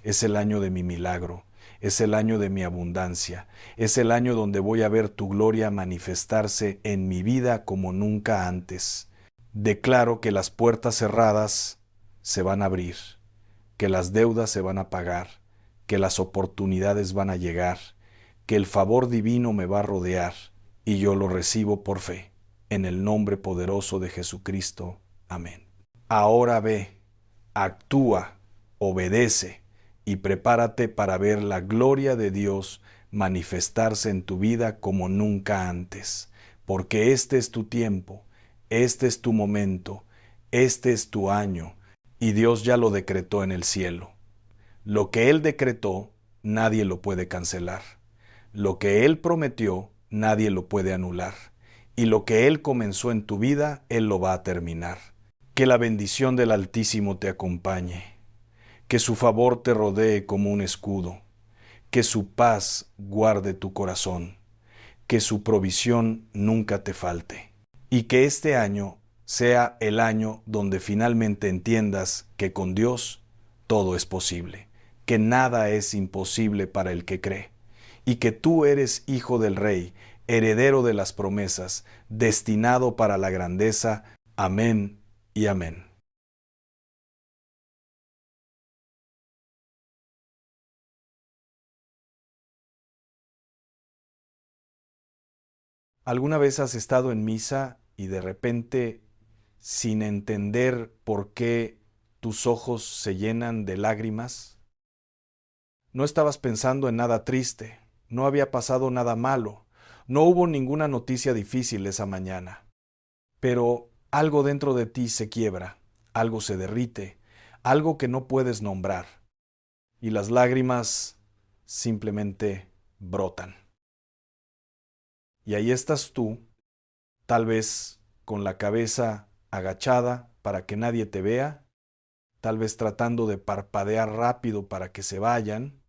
Es el año de mi milagro, es el año de mi abundancia, es el año donde voy a ver tu gloria manifestarse en mi vida como nunca antes. Declaro que las puertas cerradas se van a abrir, que las deudas se van a pagar, que las oportunidades van a llegar, que el favor divino me va a rodear, y yo lo recibo por fe, en el nombre poderoso de Jesucristo. Amén. Ahora ve, actúa, obedece, y prepárate para ver la gloria de Dios manifestarse en tu vida como nunca antes, porque este es tu tiempo, este es tu momento, este es tu año, y Dios ya lo decretó en el cielo. Lo que Él decretó, nadie lo puede cancelar. Lo que Él prometió, nadie lo puede anular. Y lo que Él comenzó en tu vida, Él lo va a terminar. Que la bendición del Altísimo te acompañe. Que su favor te rodee como un escudo. Que su paz guarde tu corazón. Que su provisión nunca te falte. Y que este año sea el año donde finalmente entiendas que con Dios todo es posible, que nada es imposible para el que cree, y que tú eres hijo del Rey, heredero de las promesas, destinado para la grandeza. Amén y amén. ¿Alguna vez has estado en misa y de repente, sin entender por qué tus ojos se llenan de lágrimas? No estabas pensando en nada triste, no había pasado nada malo, no hubo ninguna noticia difícil esa mañana. Pero algo dentro de ti se quiebra, algo se derrite, algo que no puedes nombrar, y las lágrimas simplemente brotan. Y ahí estás tú, tal vez con la cabeza agachada para que nadie te vea, tal vez tratando de parpadear rápido para que se vayan,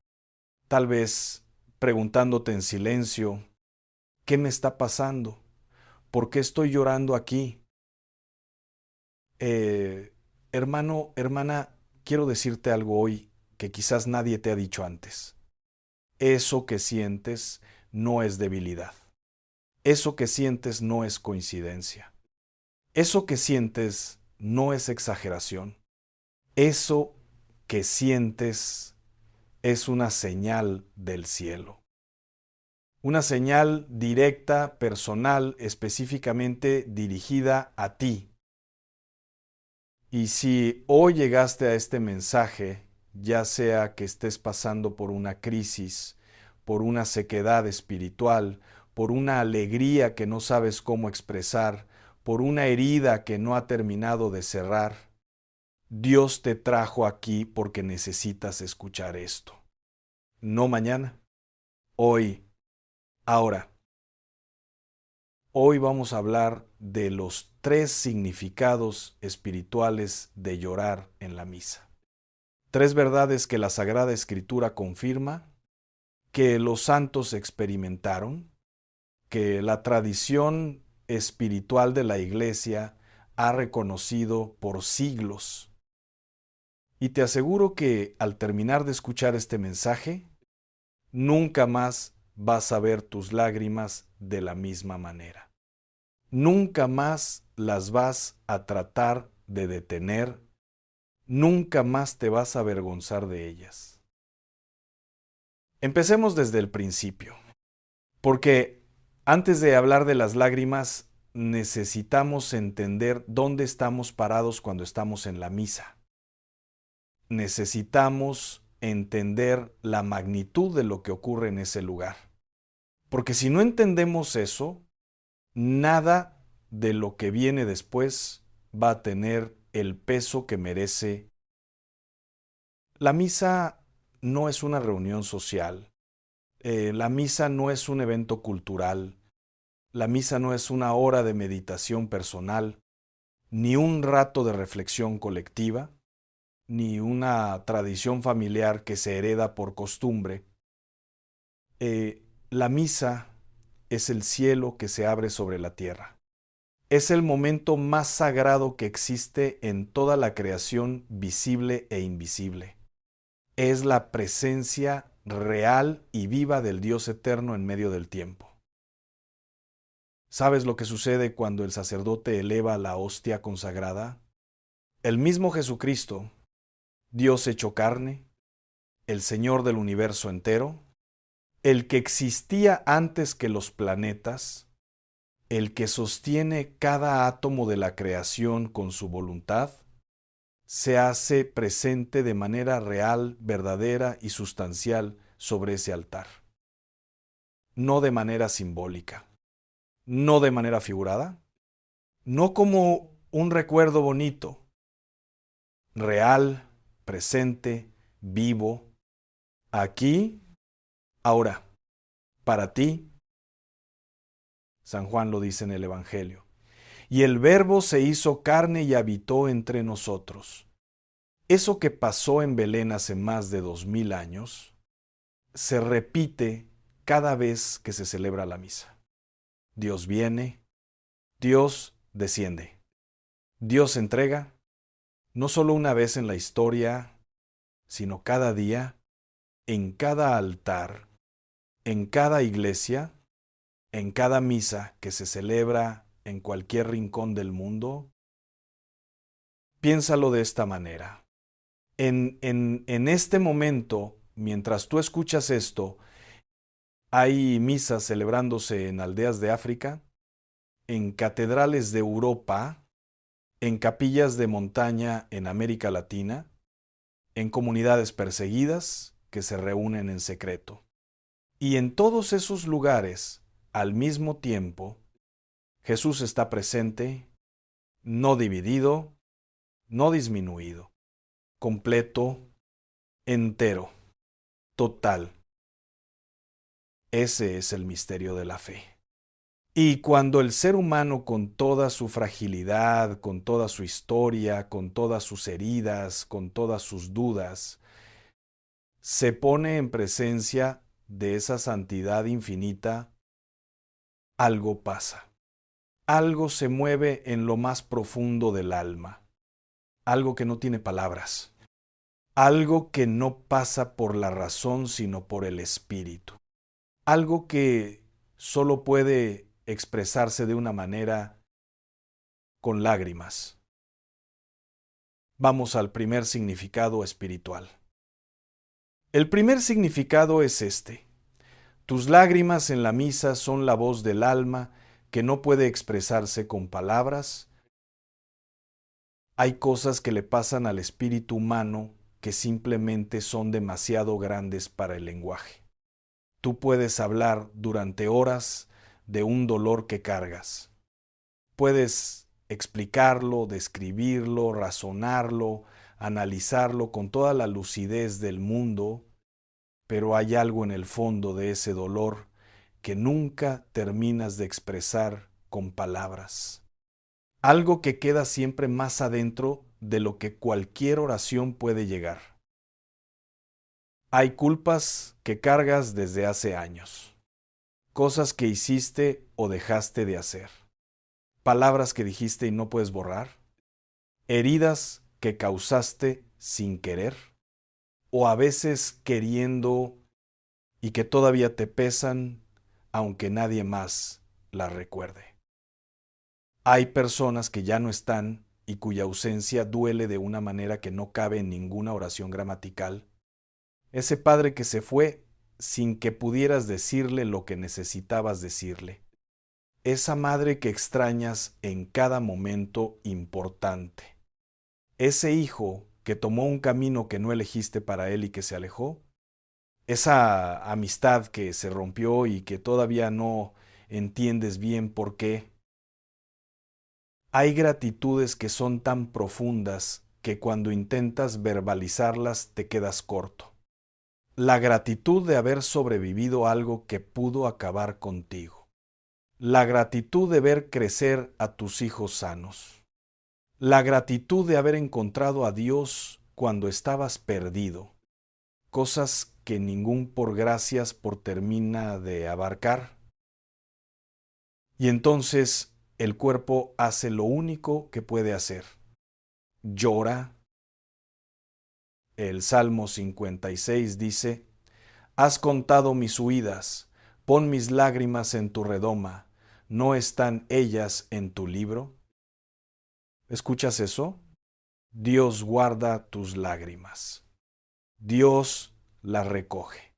tal vez preguntándote en silencio, ¿qué me está pasando? ¿Por qué estoy llorando aquí? Hermano, hermana, quiero decirte algo hoy que quizás nadie te ha dicho antes. Eso que sientes no es debilidad. Eso que sientes no es coincidencia. Eso que sientes no es exageración. Eso que sientes es una señal del cielo. Una señal directa, personal, específicamente dirigida a ti. Y si hoy llegaste a este mensaje, ya sea que estés pasando por una crisis, por una sequedad espiritual, por una alegría que no sabes cómo expresar, por una herida que no ha terminado de cerrar, Dios te trajo aquí porque necesitas escuchar esto. No mañana, hoy, ahora. Hoy vamos a hablar de los 3 significados espirituales de llorar en la misa. 3 verdades que la Sagrada Escritura confirma, que los santos experimentaron, que la tradición espiritual de la Iglesia ha reconocido por siglos. Y te aseguro que al terminar de escuchar este mensaje, nunca más vas a ver tus lágrimas de la misma manera. Nunca más las vas a tratar de detener, nunca más te vas a avergonzar de ellas. Empecemos desde el principio, porque antes de hablar de las lágrimas, necesitamos entender dónde estamos parados cuando estamos en la misa. Necesitamos entender la magnitud de lo que ocurre en ese lugar. Porque si no entendemos eso, nada de lo que viene después va a tener el peso que merece. La misa no es una reunión social, la misa no es un evento cultural, la misa no es una hora de meditación personal, ni un rato de reflexión colectiva, ni una tradición familiar que se hereda por costumbre. La misa es el cielo que se abre sobre la tierra. Es el momento más sagrado que existe en toda la creación visible e invisible. Es la presencia real y viva del Dios eterno en medio del tiempo. ¿Sabes lo que sucede cuando el sacerdote eleva la hostia consagrada? El mismo Jesucristo, Dios hecho carne, el Señor del universo entero, el que existía antes que los planetas, el que sostiene cada átomo de la creación con su voluntad, se hace presente de manera real, verdadera y sustancial sobre ese altar. No de manera simbólica, no de manera figurada, no como un recuerdo bonito, real, presente, vivo, aquí, ahora, para ti. San Juan lo dice en el Evangelio. Y el Verbo se hizo carne y habitó entre nosotros. Eso que pasó en Belén hace más de 2000 años, se repite cada vez que se celebra la misa. Dios viene, Dios desciende. Dios entrega, no solo una vez en la historia, sino cada día, en cada altar, en cada iglesia, en cada misa que se celebra en cualquier rincón del mundo. Piénsalo de esta manera. En este momento, mientras tú escuchas esto, hay misas celebrándose en aldeas de África, en catedrales de Europa, en capillas de montaña en América Latina, en comunidades perseguidas que se reúnen en secreto. Y en todos esos lugares, al mismo tiempo, Jesús está presente, no dividido, no disminuido, completo, entero, total. Ese es el misterio de la fe. Y cuando el ser humano, con toda su fragilidad, con toda su historia, con todas sus heridas, con todas sus dudas, se pone en presencia de esa santidad infinita, algo pasa. Algo se mueve en lo más profundo del alma. Algo que no tiene palabras. Algo que no pasa por la razón, sino por el espíritu. Algo que solo puede expresarse de una manera con lágrimas. Vamos al primer significado espiritual. El primer significado es este. Tus lágrimas en la misa son la voz del alma que no puede expresarse con palabras. Hay cosas que le pasan al espíritu humano que simplemente son demasiado grandes para el lenguaje. Tú puedes hablar durante horas de un dolor que cargas. Puedes explicarlo, describirlo, razonarlo, analizarlo con toda la lucidez del mundo, pero hay algo en el fondo de ese dolor que nunca terminas de expresar con palabras. Algo que queda siempre más adentro de lo que cualquier oración puede llegar. Hay culpas que cargas desde hace años, cosas que hiciste o dejaste de hacer, palabras que dijiste y no puedes borrar, heridas que causaste sin querer, o a veces queriendo y que todavía te pesan aunque nadie más las recuerde. Hay personas que ya no están y cuya ausencia duele de una manera que no cabe en ninguna oración gramatical. Ese padre que se fue sin que pudieras decirle lo que necesitabas decirle. Esa madre que extrañas en cada momento importante. Ese hijo que tomó un camino que no elegiste para él y que se alejó. Esa amistad que se rompió y que todavía no entiendes bien por qué. Hay gratitudes que son tan profundas que cuando intentas verbalizarlas te quedas corto. La gratitud de haber sobrevivido a algo que pudo acabar contigo. La gratitud de ver crecer a tus hijos sanos. La gratitud de haber encontrado a Dios cuando estabas perdido. Cosas que ningún por gracias por termina de abarcar. Y entonces el cuerpo hace lo único que puede hacer. Llora. El Salmo 56 dice, Has contado mis huidas, pon mis lágrimas en tu redoma, ¿no están ellas en tu libro? ¿Escuchas eso? Dios guarda tus lágrimas. Dios las recoge.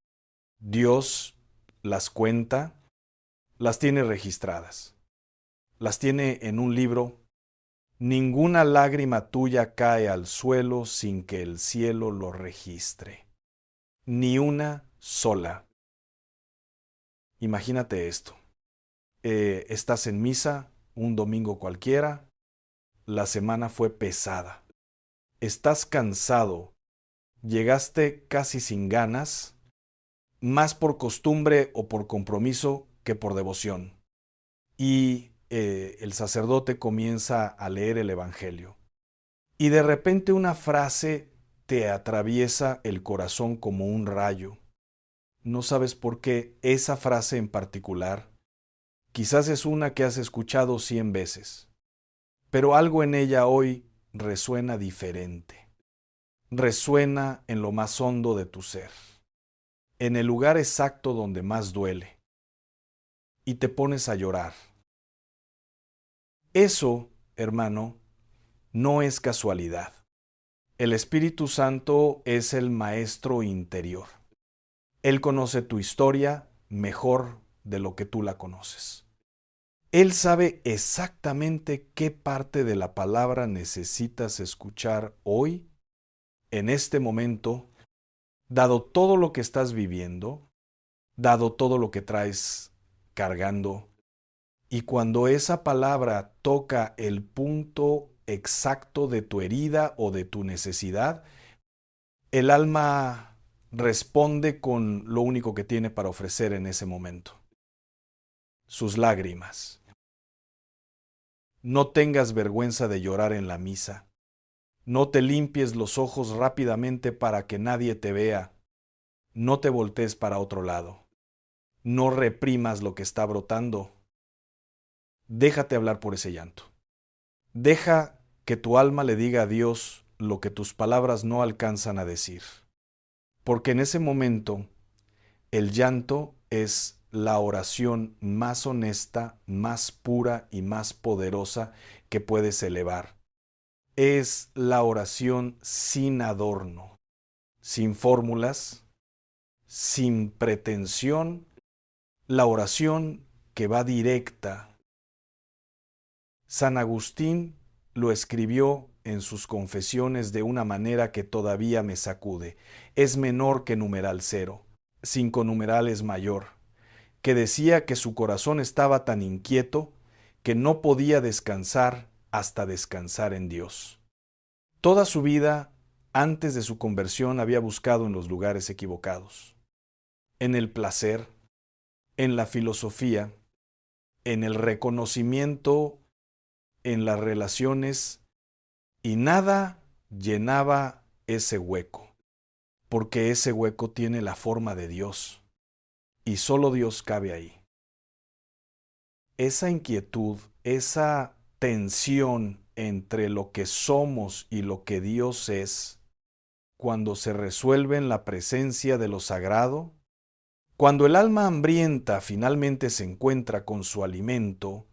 Dios las cuenta, las tiene registradas. Las tiene en un libro. Ninguna lágrima tuya cae al suelo sin que el cielo lo registre. Ni una sola. Imagínate esto. Estás en misa, un domingo cualquiera, la semana fue pesada. Estás cansado, llegaste casi sin ganas, más por costumbre o por compromiso que por devoción. Y el sacerdote comienza a leer el Evangelio. Y de repente una frase te atraviesa el corazón como un rayo. No sabes por qué esa frase en particular. Quizás es una que has escuchado 100 veces, pero algo en ella hoy resuena diferente. Resuena en lo más hondo de tu ser, en el lugar exacto donde más duele, y te pones a llorar. Eso, hermano, no es casualidad. El Espíritu Santo es el maestro interior. Él conoce tu historia mejor de lo que tú la conoces. Él sabe exactamente qué parte de la palabra necesitas escuchar hoy, en este momento, dado todo lo que estás viviendo, dado todo lo que traes cargando. Y cuando esa palabra toca el punto exacto de tu herida o de tu necesidad, el alma responde con lo único que tiene para ofrecer en ese momento: sus lágrimas. No tengas vergüenza de llorar en la misa. No te limpies los ojos rápidamente para que nadie te vea. No te voltees para otro lado. No reprimas lo que está brotando. Déjate hablar por ese llanto. Deja que tu alma le diga a Dios lo que tus palabras no alcanzan a decir. Porque en ese momento, el llanto es la oración más honesta, más pura y más poderosa que puedes elevar. Es la oración sin adorno, sin fórmulas, sin pretensión, la oración que va directa. San Agustín lo escribió en sus confesiones de una manera que todavía me sacude. Es menor que numeral 0, 5 numeral es mayor, que decía que su corazón estaba tan inquieto que no podía descansar hasta descansar en Dios. Toda su vida, antes de su conversión, había buscado en los lugares equivocados, en el placer, en la filosofía, en el reconocimiento, en las relaciones, y nada llenaba ese hueco, porque ese hueco tiene la forma de Dios, y solo Dios cabe ahí. Esa inquietud, esa tensión entre lo que somos y lo que Dios es, cuando se resuelve en la presencia de lo sagrado, cuando el alma hambrienta finalmente se encuentra con su alimento,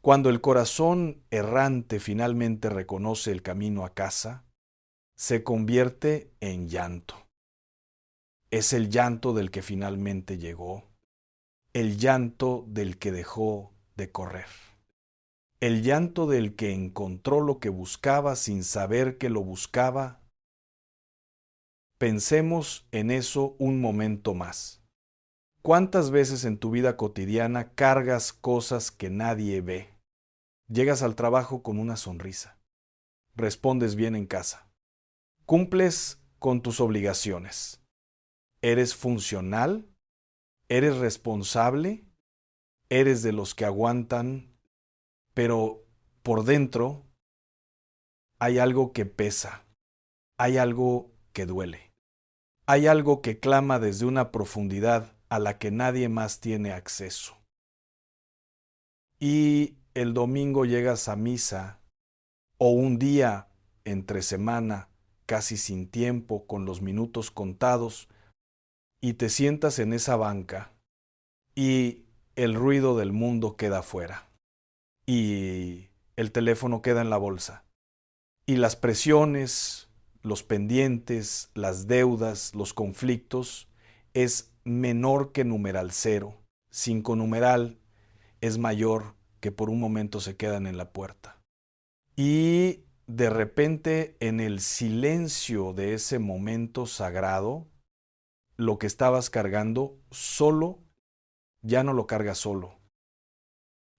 cuando el corazón errante finalmente reconoce el camino a casa, se convierte en llanto. Es el llanto del que finalmente llegó, el llanto del que dejó de correr, el llanto del que encontró lo que buscaba sin saber que lo buscaba. Pensemos en eso un momento más. ¿Cuántas veces en tu vida cotidiana cargas cosas que nadie ve? Llegas al trabajo con una sonrisa. Respondes bien en casa. Cumples con tus obligaciones. ¿Eres funcional? ¿Eres responsable? ¿Eres de los que aguantan? Pero por dentro hay algo que pesa. Hay algo que duele. Hay algo que clama desde una profundidad a la que nadie más tiene acceso. Y el domingo llegas a misa, o un día entre semana, casi sin tiempo, con los minutos contados, y te sientas en esa banca, y el ruido del mundo queda afuera, y el teléfono queda en la bolsa, y las presiones, los pendientes, las deudas, los conflictos, es menor que numeral 0. 5 numeral es mayor que por un momento se quedan en la puerta. Y de repente, en el silencio de ese momento sagrado, lo que estabas cargando solo, ya no lo cargas solo,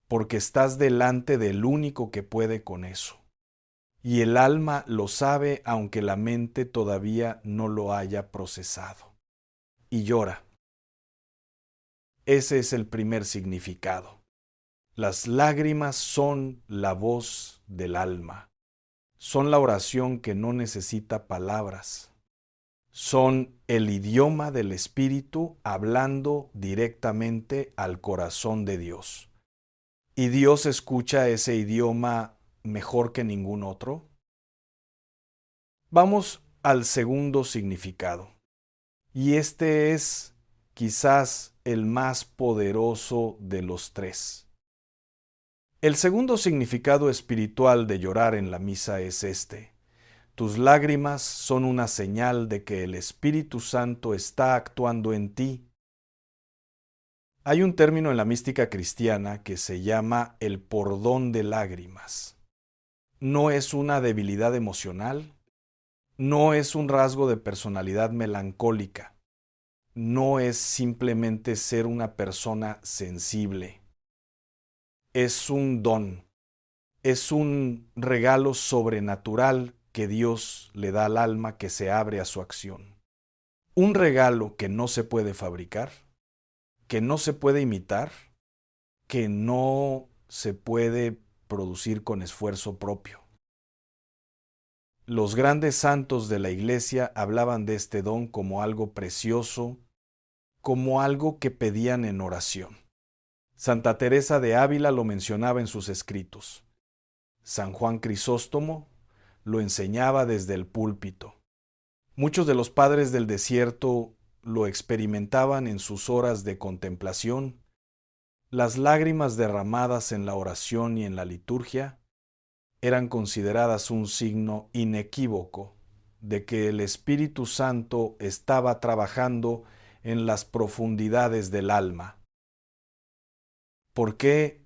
porque estás delante del único que puede con eso. Y el alma lo sabe aunque la mente todavía no lo haya procesado. Y llora. Ese es el primer significado. Las lágrimas son la voz del alma. Son la oración que no necesita palabras. Son el idioma del Espíritu hablando directamente al corazón de Dios. ¿Y Dios escucha ese idioma mejor que ningún otro? Vamos al segundo significado. Y este es quizás el más poderoso de los tres. El segundo significado espiritual de llorar en la misa es este: tus lágrimas son una señal de que el Espíritu Santo está actuando en ti. Hay un término en la mística cristiana que se llama el pordón de lágrimas. No es una debilidad emocional, no es un rasgo de personalidad melancólica, no es simplemente ser una persona sensible. Es un don, es un regalo sobrenatural que Dios le da al alma que se abre a su acción. Un regalo que no se puede fabricar, que no se puede imitar, que no se puede producir con esfuerzo propio. Los grandes santos de la Iglesia hablaban de este don como algo precioso, como algo que pedían en oración. Santa Teresa de Ávila lo mencionaba en sus escritos. San Juan Crisóstomo lo enseñaba desde el púlpito. Muchos de los padres del desierto lo experimentaban en sus horas de contemplación. Las lágrimas derramadas en la oración y en la liturgia eran consideradas un signo inequívoco de que el Espíritu Santo estaba trabajando en las profundidades del alma. ¿Por qué?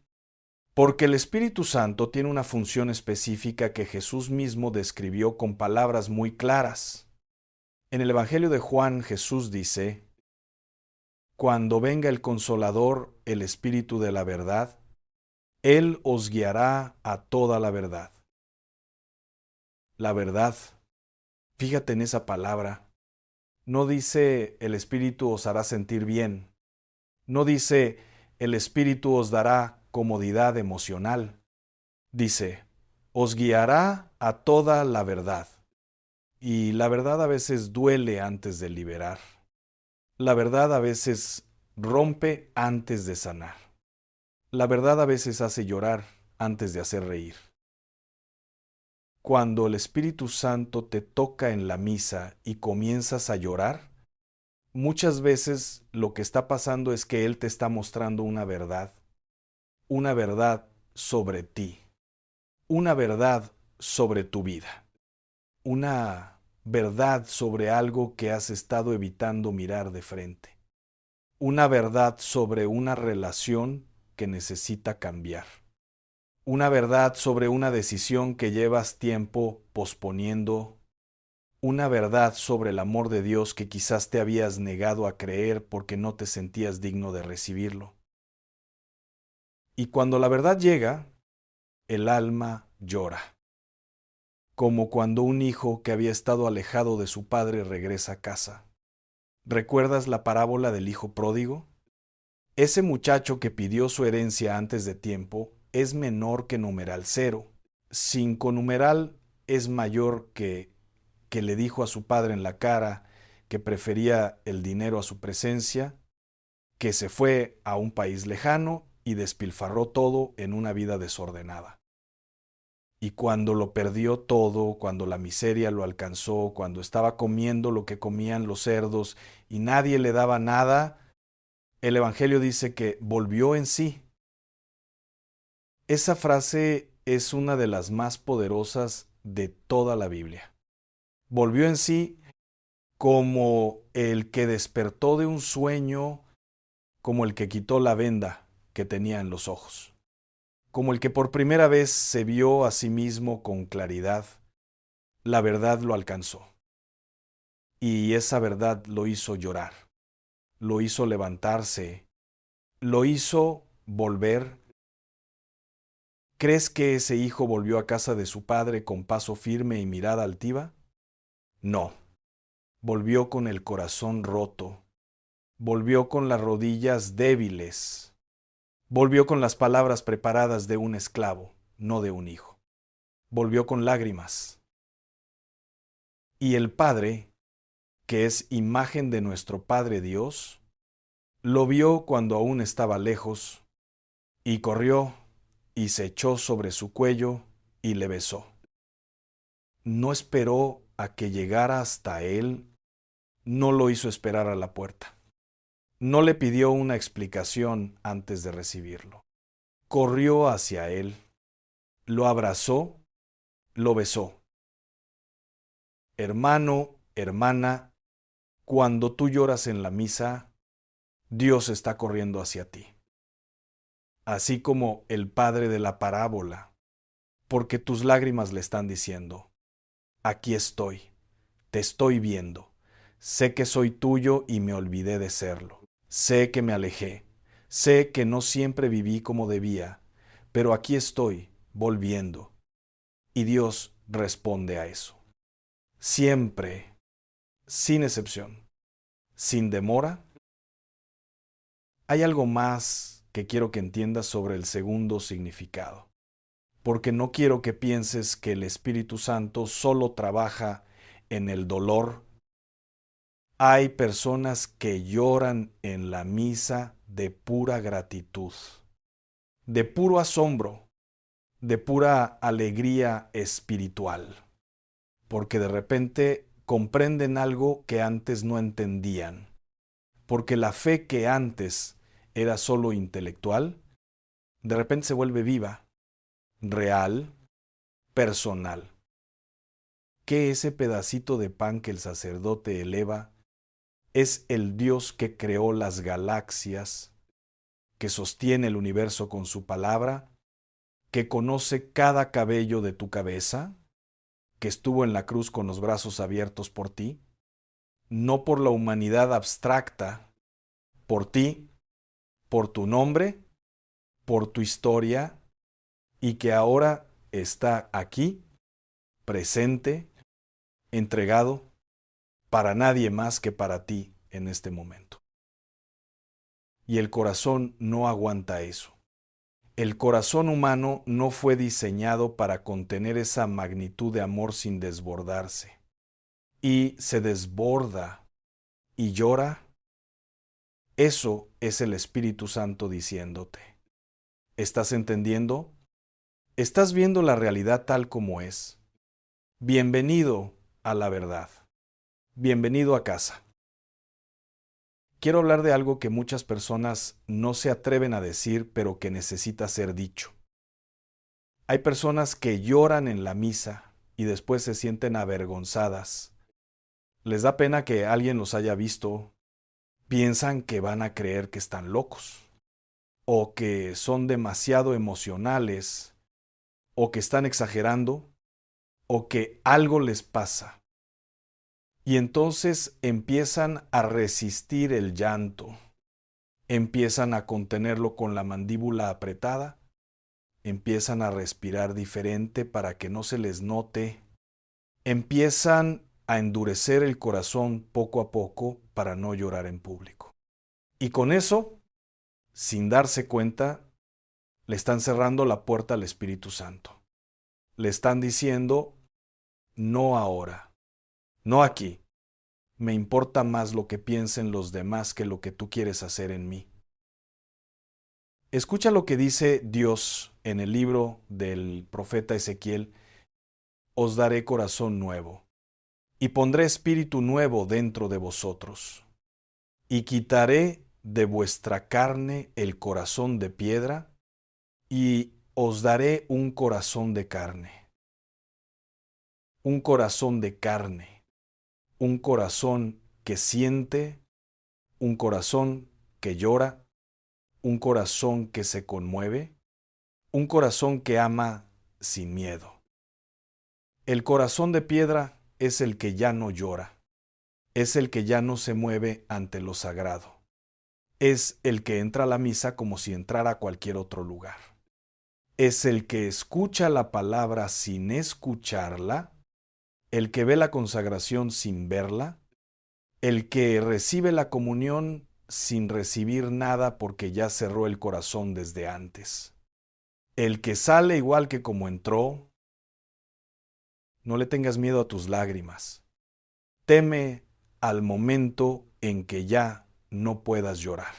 Porque el Espíritu Santo tiene una función específica que Jesús mismo describió con palabras muy claras. En el Evangelio de Juan, Jesús dice: Cuando venga el Consolador, el Espíritu de la verdad, Él os guiará a toda la verdad. La verdad, fíjate en esa palabra. No dice el Espíritu os hará sentir bien. No dice el Espíritu os dará comodidad emocional. Dice, os guiará a toda la verdad. Y la verdad a veces duele antes de liberar. La verdad a veces rompe antes de sanar. La verdad a veces hace llorar antes de hacer reír. Cuando el Espíritu Santo te toca en la misa y comienzas a llorar, muchas veces lo que está pasando es que Él te está mostrando una verdad sobre ti, una verdad sobre tu vida, una verdad sobre algo que has estado evitando mirar de frente, una verdad sobre una relación que necesita cambiar, una verdad sobre una decisión que llevas tiempo posponiendo, una verdad sobre el amor de Dios que quizás te habías negado a creer porque no te sentías digno de recibirlo. Y cuando la verdad llega, el alma llora, como cuando un hijo que había estado alejado de su padre regresa a casa. ¿Recuerdas la parábola del hijo pródigo? Ese muchacho que pidió su herencia antes de tiempo es menor que numeral 0. 5 numeral es mayor que le dijo a su padre en la cara que prefería el dinero a su presencia, que se fue a un país lejano y despilfarró todo en una vida desordenada. Y cuando lo perdió todo, cuando la miseria lo alcanzó, cuando estaba comiendo lo que comían los cerdos y nadie le daba nada, el Evangelio dice que volvió en sí. Esa frase es una de las más poderosas de toda la Biblia. Volvió en sí como el que despertó de un sueño, como el que quitó la venda que tenía en los ojos, como el que por primera vez se vio a sí mismo con claridad. La verdad lo alcanzó. Y esa verdad lo hizo llorar, lo hizo levantarse, lo hizo volver. ¿Crees que ese hijo volvió a casa de su padre con paso firme y mirada altiva? No. Volvió con el corazón roto, volvió con las rodillas débiles, volvió con las palabras preparadas de un esclavo, no de un hijo. Volvió con lágrimas. Y el Padre, que es imagen de nuestro Padre Dios, lo vio cuando aún estaba lejos, y corrió, y se echó sobre su cuello, y le besó. No esperó a que llegara hasta él, no lo hizo esperar a la puerta. No le pidió una explicación antes de recibirlo. Corrió hacia él, lo abrazó, lo besó. Hermano, hermana, cuando tú lloras en la misa, Dios está corriendo hacia ti. Así como el padre de la parábola, porque tus lágrimas le están diciendo, aquí estoy, te estoy viendo, sé que soy tuyo y me olvidé de serlo, sé que me alejé, sé que no siempre viví como debía, pero aquí estoy, volviendo. Y Dios responde a eso. Siempre, sin excepción, sin demora. Hay algo más que quiero que entiendas sobre el segundo significado, porque no quiero que pienses que el Espíritu Santo solo trabaja en el dolor. Hay personas que lloran en la misa de pura gratitud, de puro asombro, de pura alegría espiritual, porque de repente comprenden algo que antes no entendían, porque la fe que antes era solo intelectual, de repente se vuelve viva, real, personal. Que ese pedacito de pan que el sacerdote eleva es el Dios que creó las galaxias, que sostiene el universo con su palabra, que conoce cada cabello de tu cabeza, que estuvo en la cruz con los brazos abiertos por ti, no por la humanidad abstracta, por ti, por tu nombre, por tu historia, y que ahora está aquí, presente, entregado para nadie más que para ti en este momento. Y el corazón no aguanta eso. El corazón humano no fue diseñado para contener esa magnitud de amor sin desbordarse. Y se desborda y llora. Eso es el Espíritu Santo diciéndote. ¿Estás entendiendo? ¿Estás viendo la realidad tal como es? Bienvenido a la verdad. Bienvenido a casa. Quiero hablar de algo que muchas personas no se atreven a decir, pero que necesita ser dicho. Hay personas que lloran en la misa y después se sienten avergonzadas. Les da pena que alguien los haya visto. Piensan que van a creer que están locos, o que son demasiado emocionales, o que están exagerando, o que algo les pasa. Y entonces empiezan a resistir el llanto, empiezan a contenerlo con la mandíbula apretada, empiezan a respirar diferente para que no se les note, empiezan a endurecer el corazón poco a poco para no llorar en público. Y con eso, sin darse cuenta, le están cerrando la puerta al Espíritu Santo. Le están diciendo, no ahora, no aquí. Me importa más lo que piensen los demás que lo que tú quieres hacer en mí. Escucha lo que dice Dios en el libro del profeta Ezequiel. Os daré corazón nuevo, y pondré espíritu nuevo dentro de vosotros, y quitaré de vuestra carne el corazón de piedra, y os daré un corazón de carne. Un corazón de carne. Un corazón que siente, un corazón que llora, un corazón que se conmueve, un corazón que ama sin miedo. El corazón de piedra es el que ya no llora, es el que ya no se mueve ante lo sagrado, es el que entra a la misa como si entrara a cualquier otro lugar, es el que escucha la palabra sin escucharla, el que ve la consagración sin verla, el que recibe la comunión sin recibir nada porque ya cerró el corazón desde antes. El que sale igual que como entró. No le tengas miedo a tus lágrimas. Teme al momento en que ya no puedas llorar.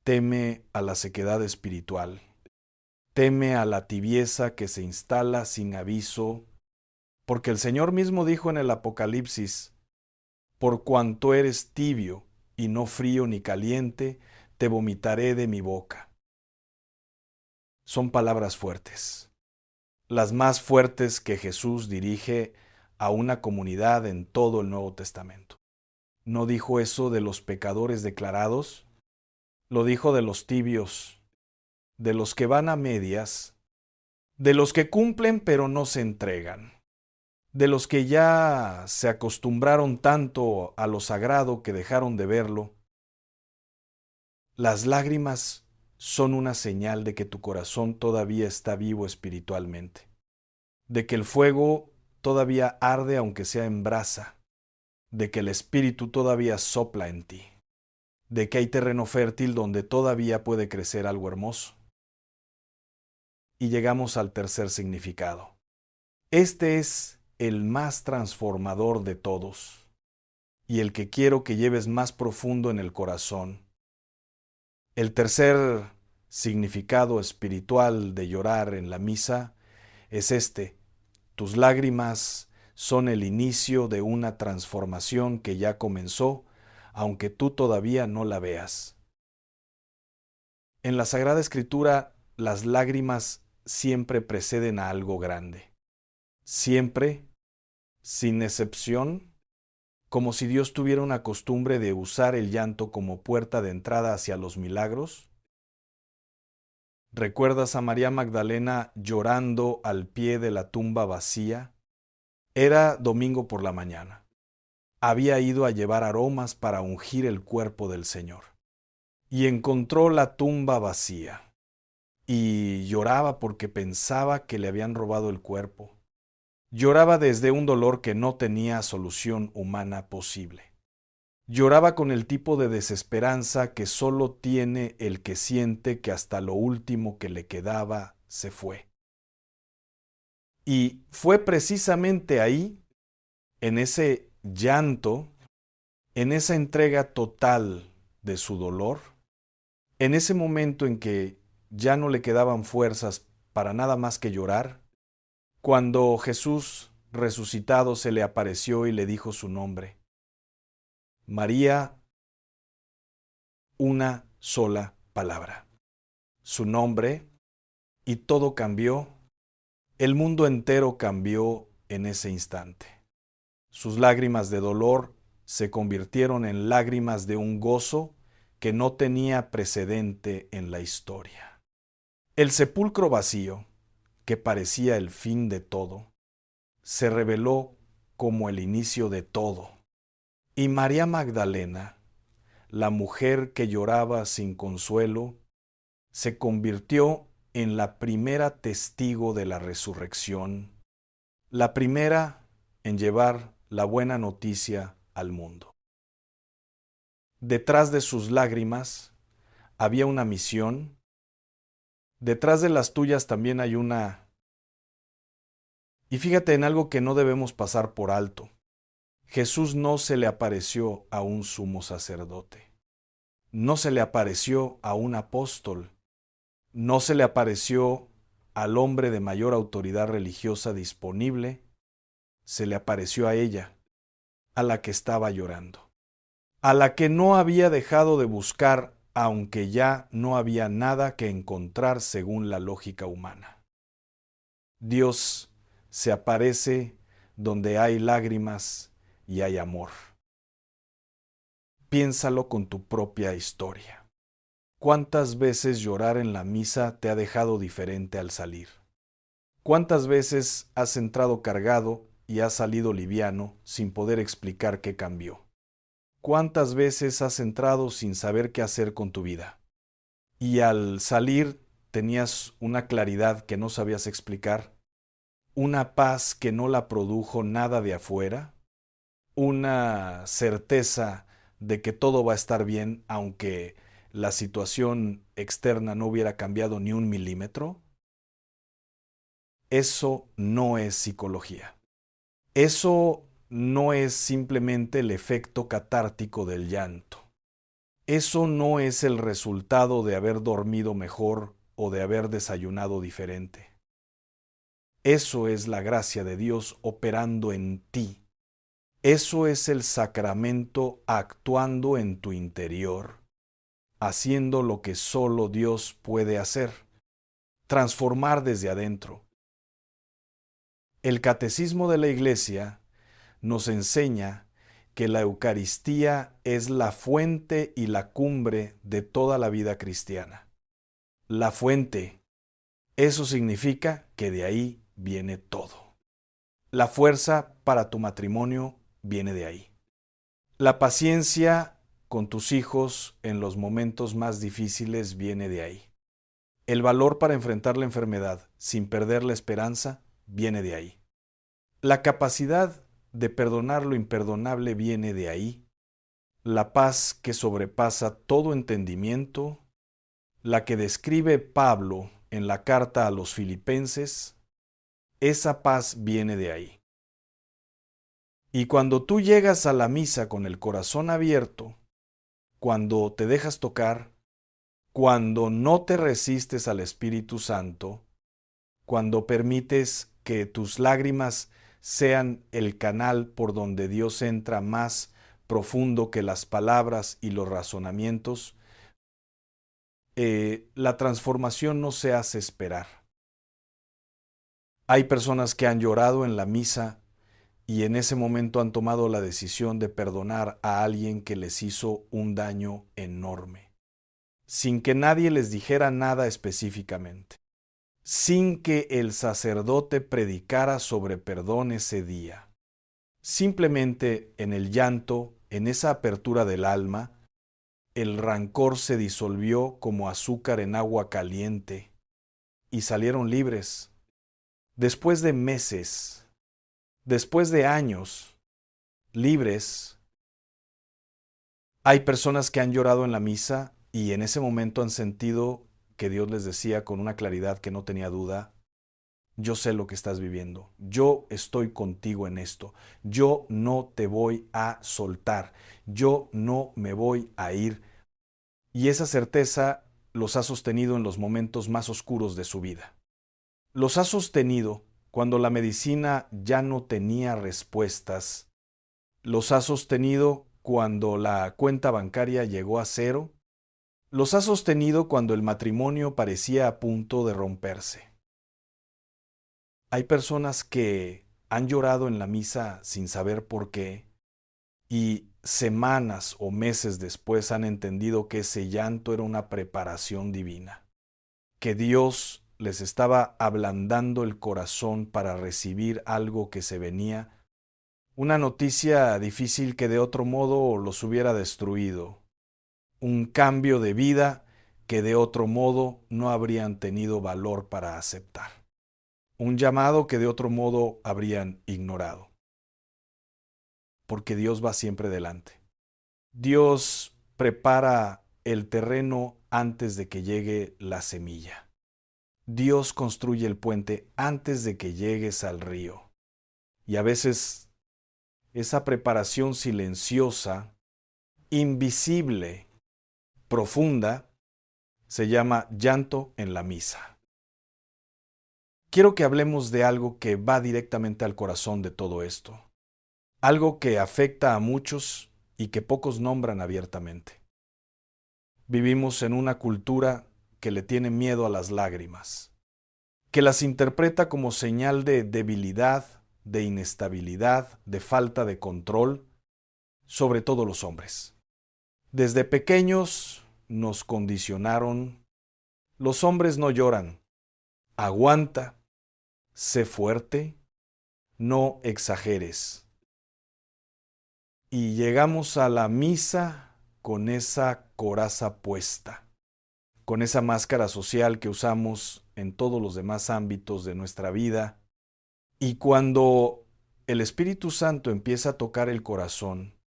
Teme a la sequedad espiritual. Teme a la tibieza que se instala sin aviso, porque el Señor mismo dijo en el Apocalipsis, por cuanto eres tibio y no frío ni caliente, te vomitaré de mi boca. Son palabras fuertes, las más fuertes que Jesús dirige a una comunidad en todo el Nuevo Testamento. No dijo eso de los pecadores declarados, lo dijo de los tibios, de los que van a medias, de los que cumplen pero no se entregan, de los que ya se acostumbraron tanto a lo sagrado que dejaron de verlo. Las lágrimas son una señal de que tu corazón todavía está vivo espiritualmente, de que el fuego todavía arde aunque sea en brasa, de que el Espíritu todavía sopla en ti, de que hay terreno fértil donde todavía puede crecer algo hermoso. Y llegamos al tercer significado. Este es el más transformador de todos y el que quiero que lleves más profundo en el corazón. El tercer significado espiritual de llorar en la misa es este: tus lágrimas son el inicio de una transformación que ya comenzó, aunque tú todavía no la veas. En la Sagrada Escritura, las lágrimas siempre preceden a algo grande. Siempre, sin excepción, como si Dios tuviera una costumbre de usar el llanto como puerta de entrada hacia los milagros. ¿Recuerdas a María Magdalena llorando al pie de la tumba vacía? Era domingo por la mañana. Había ido a llevar aromas para ungir el cuerpo del Señor. Y encontró la tumba vacía. Y lloraba porque pensaba que le habían robado el cuerpo. Lloraba desde un dolor que no tenía solución humana posible. Lloraba con el tipo de desesperanza que solo tiene el que siente que hasta lo último que le quedaba se fue. Y fue precisamente ahí, en ese llanto, en esa entrega total de su dolor, en ese momento en que ya no le quedaban fuerzas para nada más que llorar, cuando Jesús resucitado se le apareció y le dijo su nombre. María, una sola palabra. Su nombre, y todo cambió. El mundo entero cambió en ese instante. Sus lágrimas de dolor se convirtieron en lágrimas de un gozo que no tenía precedente en la historia. El sepulcro vacío, que parecía el fin de todo, se reveló como el inicio de todo. Y María Magdalena, la mujer que lloraba sin consuelo, se convirtió en la primera testigo de la resurrección, la primera en llevar la buena noticia al mundo. Detrás de sus lágrimas había una misión. Detrás de las tuyas también hay una. Y fíjate en algo que no debemos pasar por alto. Jesús no se le apareció a un sumo sacerdote. No se le apareció a un apóstol. No se le apareció al hombre de mayor autoridad religiosa disponible. Se le apareció a ella, a la que estaba llorando, a la que no había dejado de buscar, aunque ya no había nada que encontrar según la lógica humana. Dios se aparece donde hay lágrimas y hay amor. Piénsalo con tu propia historia. ¿Cuántas veces llorar en la misa te ha dejado diferente al salir? ¿Cuántas veces has entrado cargado y has salido liviano sin poder explicar qué cambió? ¿Cuántas veces has entrado sin saber qué hacer con tu vida? Y al salir tenías una claridad que no sabías explicar, una paz que no la produjo nada de afuera, una certeza de que todo va a estar bien aunque la situación externa no hubiera cambiado ni un milímetro. Eso no es psicología. Eso no es simplemente el efecto catártico del llanto. Eso no es el resultado de haber dormido mejor o de haber desayunado diferente. Eso es la gracia de Dios operando en ti. Eso es el sacramento actuando en tu interior, haciendo lo que solo Dios puede hacer, transformar desde adentro. El Catecismo de la Iglesia nos enseña que la Eucaristía es la fuente y la cumbre de toda la vida cristiana. La fuente, eso significa que de ahí viene todo. La fuerza para tu matrimonio viene de ahí. La paciencia con tus hijos en los momentos más difíciles viene de ahí. El valor para enfrentar la enfermedad sin perder la esperanza viene de ahí. La capacidad de perdonar lo imperdonable viene de ahí. La paz que sobrepasa todo entendimiento, la que describe Pablo en la carta a los Filipenses, esa paz viene de ahí. Y cuando tú llegas a la misa con el corazón abierto, cuando te dejas tocar, cuando no te resistes al Espíritu Santo, cuando permites que tus lágrimas sean el canal por donde Dios entra más profundo que las palabras y los razonamientos, la transformación no se hace esperar. Hay personas que han llorado en la misa y en ese momento han tomado la decisión de perdonar a alguien que les hizo un daño enorme, sin que nadie les dijera nada específicamente, sin que el sacerdote predicara sobre perdón ese día. Simplemente en el llanto, en esa apertura del alma, el rancor se disolvió como azúcar en agua caliente y salieron libres. Después de meses, después de años, libres. Hay personas que han llorado en la misa y en ese momento han sentido que Dios les decía con una claridad que no tenía duda: yo sé lo que estás viviendo, yo estoy contigo en esto, yo no te voy a soltar, yo no me voy a ir. Y esa certeza los ha sostenido en los momentos más oscuros de su vida. Los ha sostenido cuando la medicina ya no tenía respuestas. Los ha sostenido cuando la cuenta bancaria llegó a cero. Los ha sostenido cuando el matrimonio parecía a punto de romperse. Hay personas que han llorado en la misa sin saber por qué y semanas o meses después han entendido que ese llanto era una preparación divina, que Dios les estaba ablandando el corazón para recibir algo que se venía, una noticia difícil que de otro modo los hubiera destruido, un cambio de vida que de otro modo no habrían tenido valor para aceptar, un llamado que de otro modo habrían ignorado. Porque Dios va siempre delante. Dios prepara el terreno antes de que llegue la semilla. Dios construye el puente antes de que llegues al río. Y a veces esa preparación silenciosa, invisible, profunda, se llama llanto en la misa. Quiero que hablemos de algo que va directamente al corazón de todo esto. Algo que afecta a muchos y que pocos nombran abiertamente. Vivimos en una cultura que le tiene miedo a las lágrimas, que las interpreta como señal de debilidad, de inestabilidad, de falta de control, sobre todo los hombres. Desde pequeños nos condicionaron: los hombres no lloran, aguanta, sé fuerte, no exageres. Y llegamos a la misa con esa coraza puesta, con esa máscara social que usamos en todos los demás ámbitos de nuestra vida. Y cuando el Espíritu Santo empieza a tocar el corazón,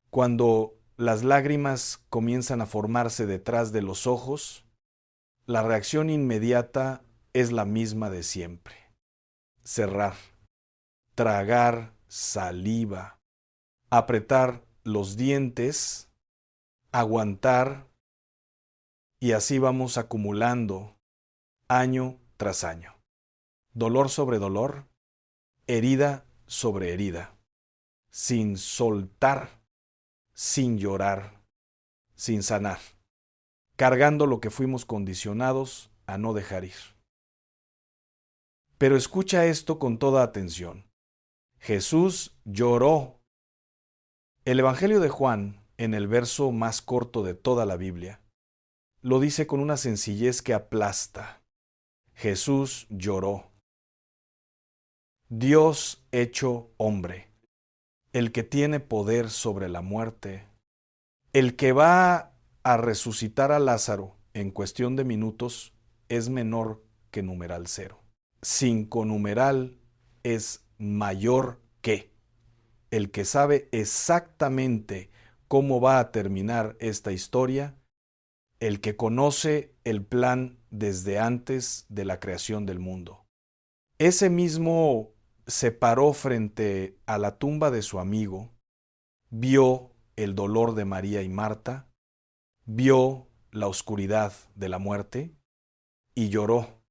cuando las lágrimas comienzan a formarse detrás de los ojos, la reacción inmediata es la misma de siempre: cerrar, tragar saliva, apretar los dientes, aguantar, y así vamos acumulando año tras año. Dolor sobre dolor, herida sobre herida, sin soltar, sin llorar, sin sanar, cargando lo que fuimos condicionados a no dejar ir. Pero escucha esto con toda atención. Jesús lloró. El Evangelio de Juan, en el verso más corto de toda la Biblia, lo dice con una sencillez que aplasta. Jesús lloró. Dios hecho hombre, el que tiene poder sobre la muerte, el que va a resucitar a Lázaro en cuestión de minutos, es menor que numeral 0. 5 numeral es mayor que. El que sabe exactamente cómo va a terminar esta historia, el que conoce el plan desde antes de la creación del mundo. Ese mismo se paró frente a la tumba de su amigo, vio el dolor de María y Marta, vio la oscuridad de la muerte y lloró.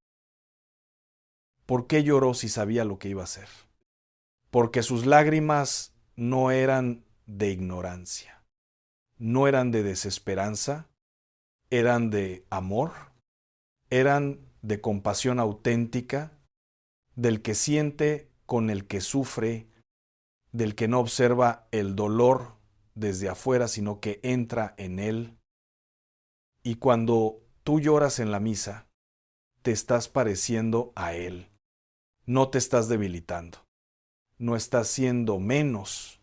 ¿Por qué lloró si sabía lo que iba a hacer? Porque sus lágrimas no eran de ignorancia, no eran de desesperanza, eran de amor, eran de compasión auténtica, del que siente con el que sufre, del que no observa el dolor desde afuera, sino que entra en él. Y cuando tú lloras en la misa, te estás pareciendo a él. No te estás debilitando, no estás siendo menos,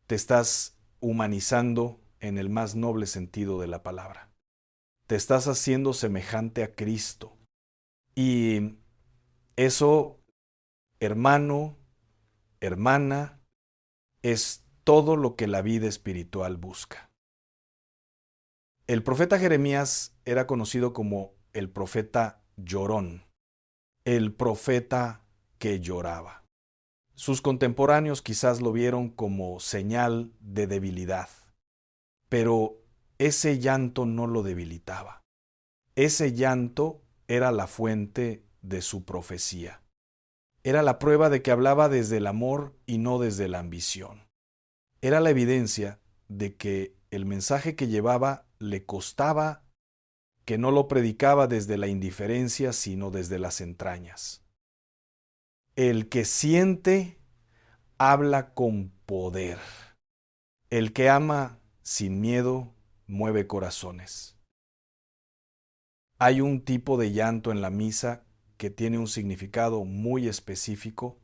te estás humanizando en el más noble sentido de la palabra. Te estás haciendo semejante a Cristo. Y eso, hermano, hermana, es todo lo que la vida espiritual busca. El profeta Jeremías era conocido como el profeta llorón, el profeta que lloraba. Sus contemporáneos quizás lo vieron como señal de debilidad, pero ese llanto no lo debilitaba. Ese llanto era la fuente de su profecía. Era la prueba de que hablaba desde el amor y no desde la ambición. Era la evidencia de que el mensaje que llevaba le costaba, que no lo predicaba desde la indiferencia, sino desde las entrañas. El que siente, habla con poder. El que ama sin miedo, mueve corazones. Hay un tipo de llanto en la misa que tiene un significado muy específico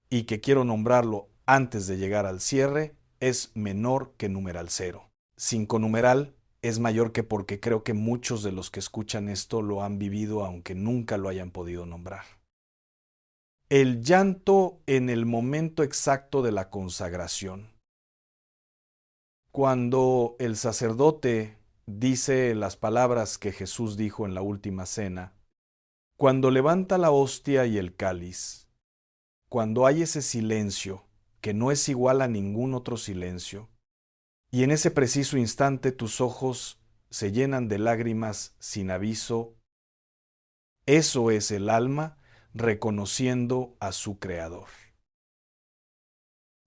y que quiero nombrarlo antes de llegar al cierre. Es menor que numeral 0. 5 numeral es mayor que porque creo que muchos de los que escuchan esto lo han vivido aunque nunca lo hayan podido nombrar. El llanto en el momento exacto de la consagración. Cuando el sacerdote dice las palabras que Jesús dijo en la última cena, cuando levanta la hostia y el cáliz, cuando hay ese silencio que no es igual a ningún otro silencio, y en ese preciso instante tus ojos se llenan de lágrimas sin aviso, eso es el alma reconociendo a su Creador.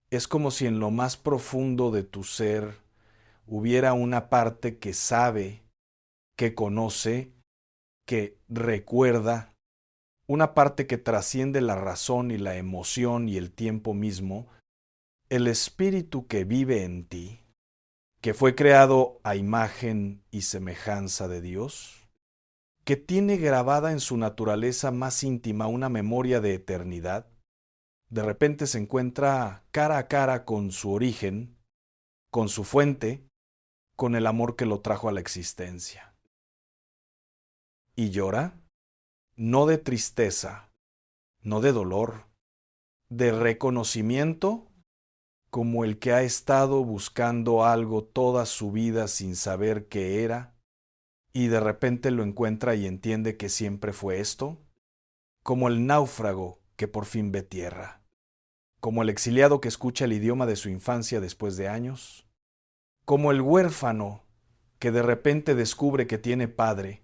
Es como si en lo más profundo de tu ser hubiera una parte que sabe, que conoce, que recuerda, una parte que trasciende la razón y la emoción y el tiempo mismo, el espíritu que vive en ti, que fue creado a imagen y semejanza de Dios, que tiene grabada en su naturaleza más íntima una memoria de eternidad, de repente se encuentra cara a cara con su origen, con su fuente, con el amor que lo trajo a la existencia. Y llora, no de tristeza, no de dolor, de reconocimiento, como el que ha estado buscando algo toda su vida sin saber qué era, y de repente lo encuentra y entiende que siempre fue esto, como el náufrago que por fin ve tierra, como el exiliado que escucha el idioma de su infancia después de años, como el huérfano que de repente descubre que tiene padre,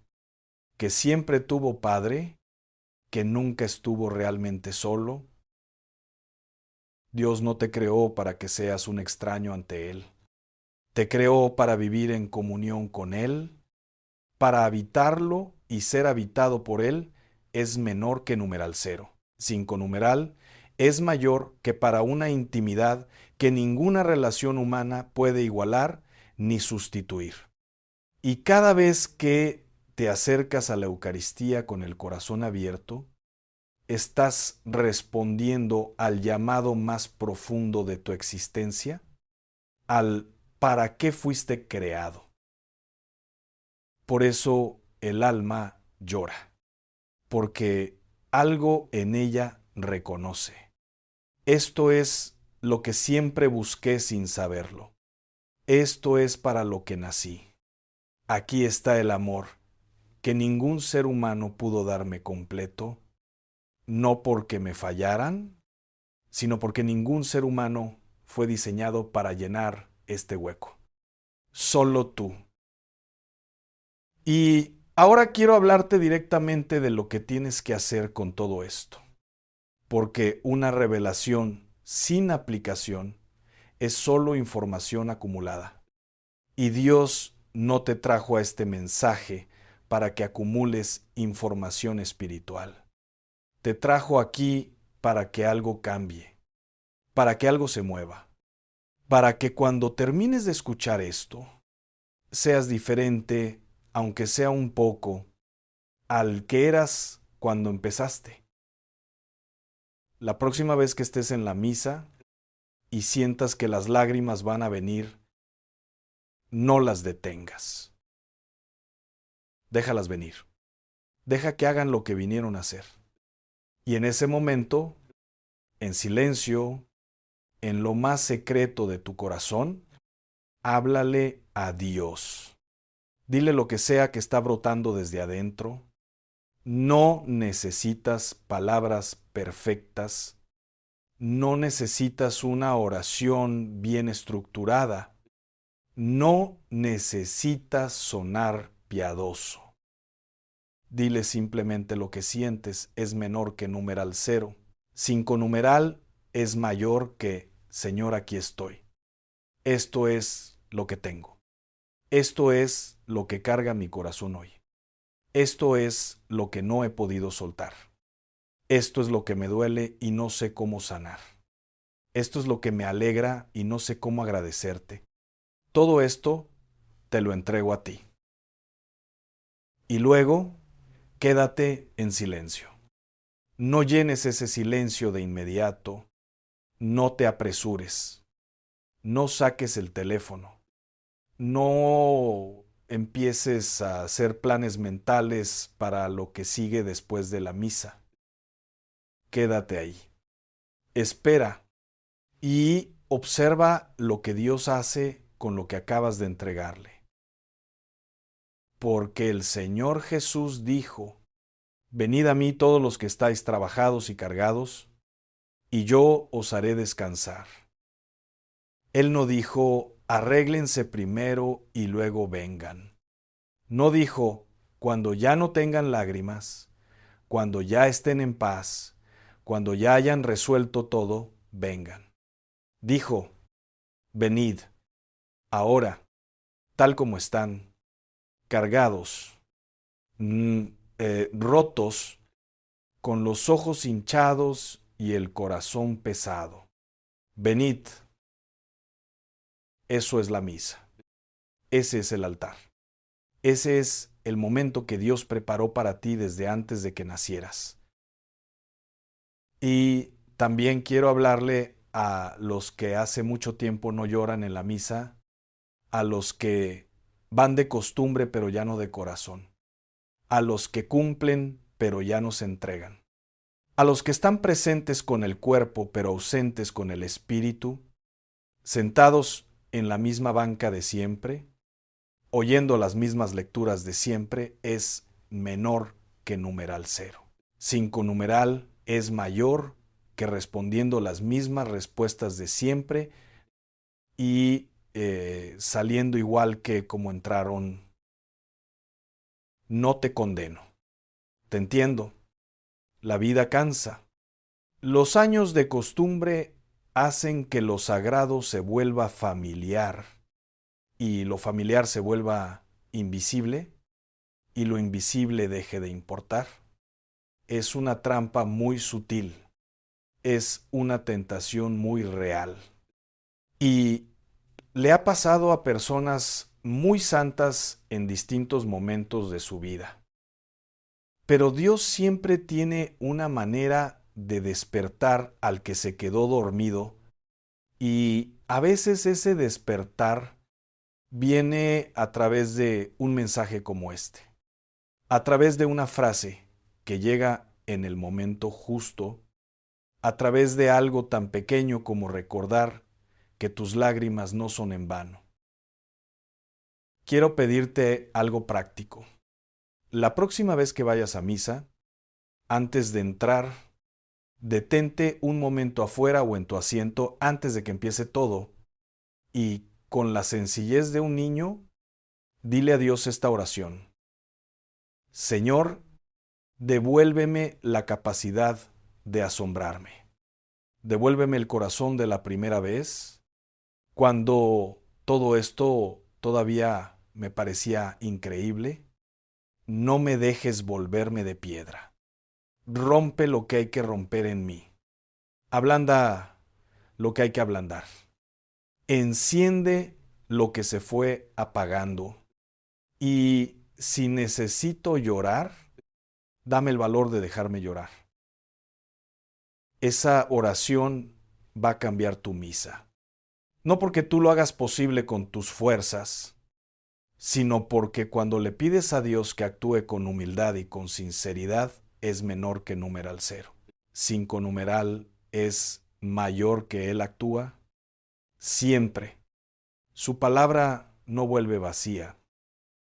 que siempre tuvo padre, que nunca estuvo realmente solo. Dios no te creó para que seas un extraño ante Él. Te creó para vivir en comunión con Él, para habitarlo y ser habitado por Él es menor que numeral 0. 5 numeral es mayor que para una intimidad que ninguna relación humana puede igualar ni sustituir. Y cada vez que te acercas a la Eucaristía con el corazón abierto, estás respondiendo al llamado más profundo de tu existencia, al ¿para qué fuiste creado? Por eso el alma llora, porque algo en ella reconoce. Esto es lo que siempre busqué sin saberlo. Esto es para lo que nací. Aquí está el amor, que ningún ser humano pudo darme completo, no porque me fallaran, sino porque ningún ser humano fue diseñado para llenar este hueco. Solo tú. Y ahora quiero hablarte directamente de lo que tienes que hacer con todo esto, porque una revelación sin aplicación es solo información acumulada. Y Dios no te trajo a este mensaje para que acumules información espiritual. Te trajo aquí para que algo cambie. para que algo se mueva, para que cuando termines de escuchar esto, seas diferente, aunque sea un poco, al que eras cuando empezaste. La próxima vez que estés en la misa y sientas que las lágrimas van a venir, no las detengas. Déjalas venir. Deja que hagan lo que vinieron a hacer. Y en ese momento, en silencio, en lo más secreto de tu corazón, háblale a Dios. Dile lo que sea que está brotando desde adentro. No necesitas palabras perfectas. No necesitas una oración bien estructurada. No necesitas sonar piadoso. Dile simplemente lo que sientes es menor que numeral 0. 5 numeral es mayor que Señor, aquí estoy. Esto es lo que tengo. Esto es lo que carga mi corazón hoy. Esto es lo que no he podido soltar. Esto es lo que me duele y no sé cómo sanar. Esto es lo que me alegra y no sé cómo agradecerte. Todo esto te lo entrego a ti. Y luego, quédate en silencio. No llenes ese silencio de inmediato. No te apresures. No saques el teléfono. No empieces a hacer planes mentales para lo que sigue después de la misa. Quédate ahí. Espera y observa lo que Dios hace con lo que acabas de entregarle. Porque el Señor Jesús dijo: venid a mí todos los que estáis trabajados y cargados, y yo os haré descansar. Él no dijo: arréglense primero y luego vengan. No dijo: cuando ya no tengan lágrimas, cuando ya estén en paz, cuando ya hayan resuelto todo, vengan. Dijo: venid, ahora, tal como están, cargados, rotos, con los ojos hinchados y el corazón pesado. Venid. Eso es la misa. Ese es el altar. Ese es el momento que Dios preparó para ti desde antes de que nacieras. Y también quiero hablarle a los que hace mucho tiempo no lloran en la misa, a los que van de costumbre pero ya no de corazón, a los que cumplen pero ya no se entregan, a los que están presentes con el cuerpo pero ausentes con el espíritu, sentados en la misma banca de siempre, oyendo las mismas lecturas de siempre, es menor que numeral 0. 5 numeral es mayor que respondiendo las mismas respuestas de siempre y saliendo igual que como entraron. No te condeno. Te entiendo. La vida cansa. Los años de costumbre hacen que lo sagrado se vuelva familiar y lo familiar se vuelva invisible y lo invisible deje de importar. Es una trampa muy sutil. Es una tentación muy real. Y le ha pasado a personas muy santas en distintos momentos de su vida. Pero Dios siempre tiene una manera de despertar al que se quedó dormido y a veces ese despertar viene a través de un mensaje como este, a través de una frase que llega en el momento justo, a través de algo tan pequeño como recordar que tus lágrimas no son en vano. Quiero pedirte algo práctico. La próxima vez que vayas a misa, antes de entrar, detente un momento afuera o en tu asiento antes de que empiece todo y, con la sencillez de un niño, dile a Dios esta oración. Señor, devuélveme la capacidad de asombrarme. Devuélveme el corazón de la primera vez, cuando todo esto todavía me parecía increíble. No me dejes volverme de piedra. Rompe lo que hay que romper en mí. Ablanda lo que hay que ablandar. Enciende lo que se fue apagando. Y si necesito llorar, dame el valor de dejarme llorar. Esa oración va a cambiar tu misa. No porque tú lo hagas posible con tus fuerzas, sino porque cuando le pides a Dios que actúe con humildad y con sinceridad, es menor que numeral 0. 5 numeral es mayor que Él actúa. Siempre. Su palabra no vuelve vacía.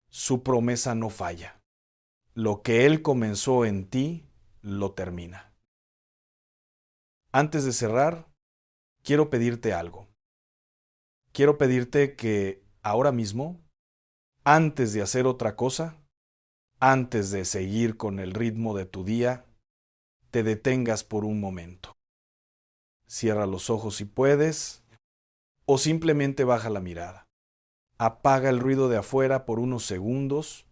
Su promesa no falla. Lo que Él comenzó en ti, lo termina. Antes de cerrar, quiero pedirte algo. Quiero pedirte que ahora mismo, antes de hacer otra cosa, antes de seguir con el ritmo de tu día, te detengas por un momento. Cierra los ojos si puedes, o simplemente baja la mirada. Apaga el ruido de afuera por unos segundos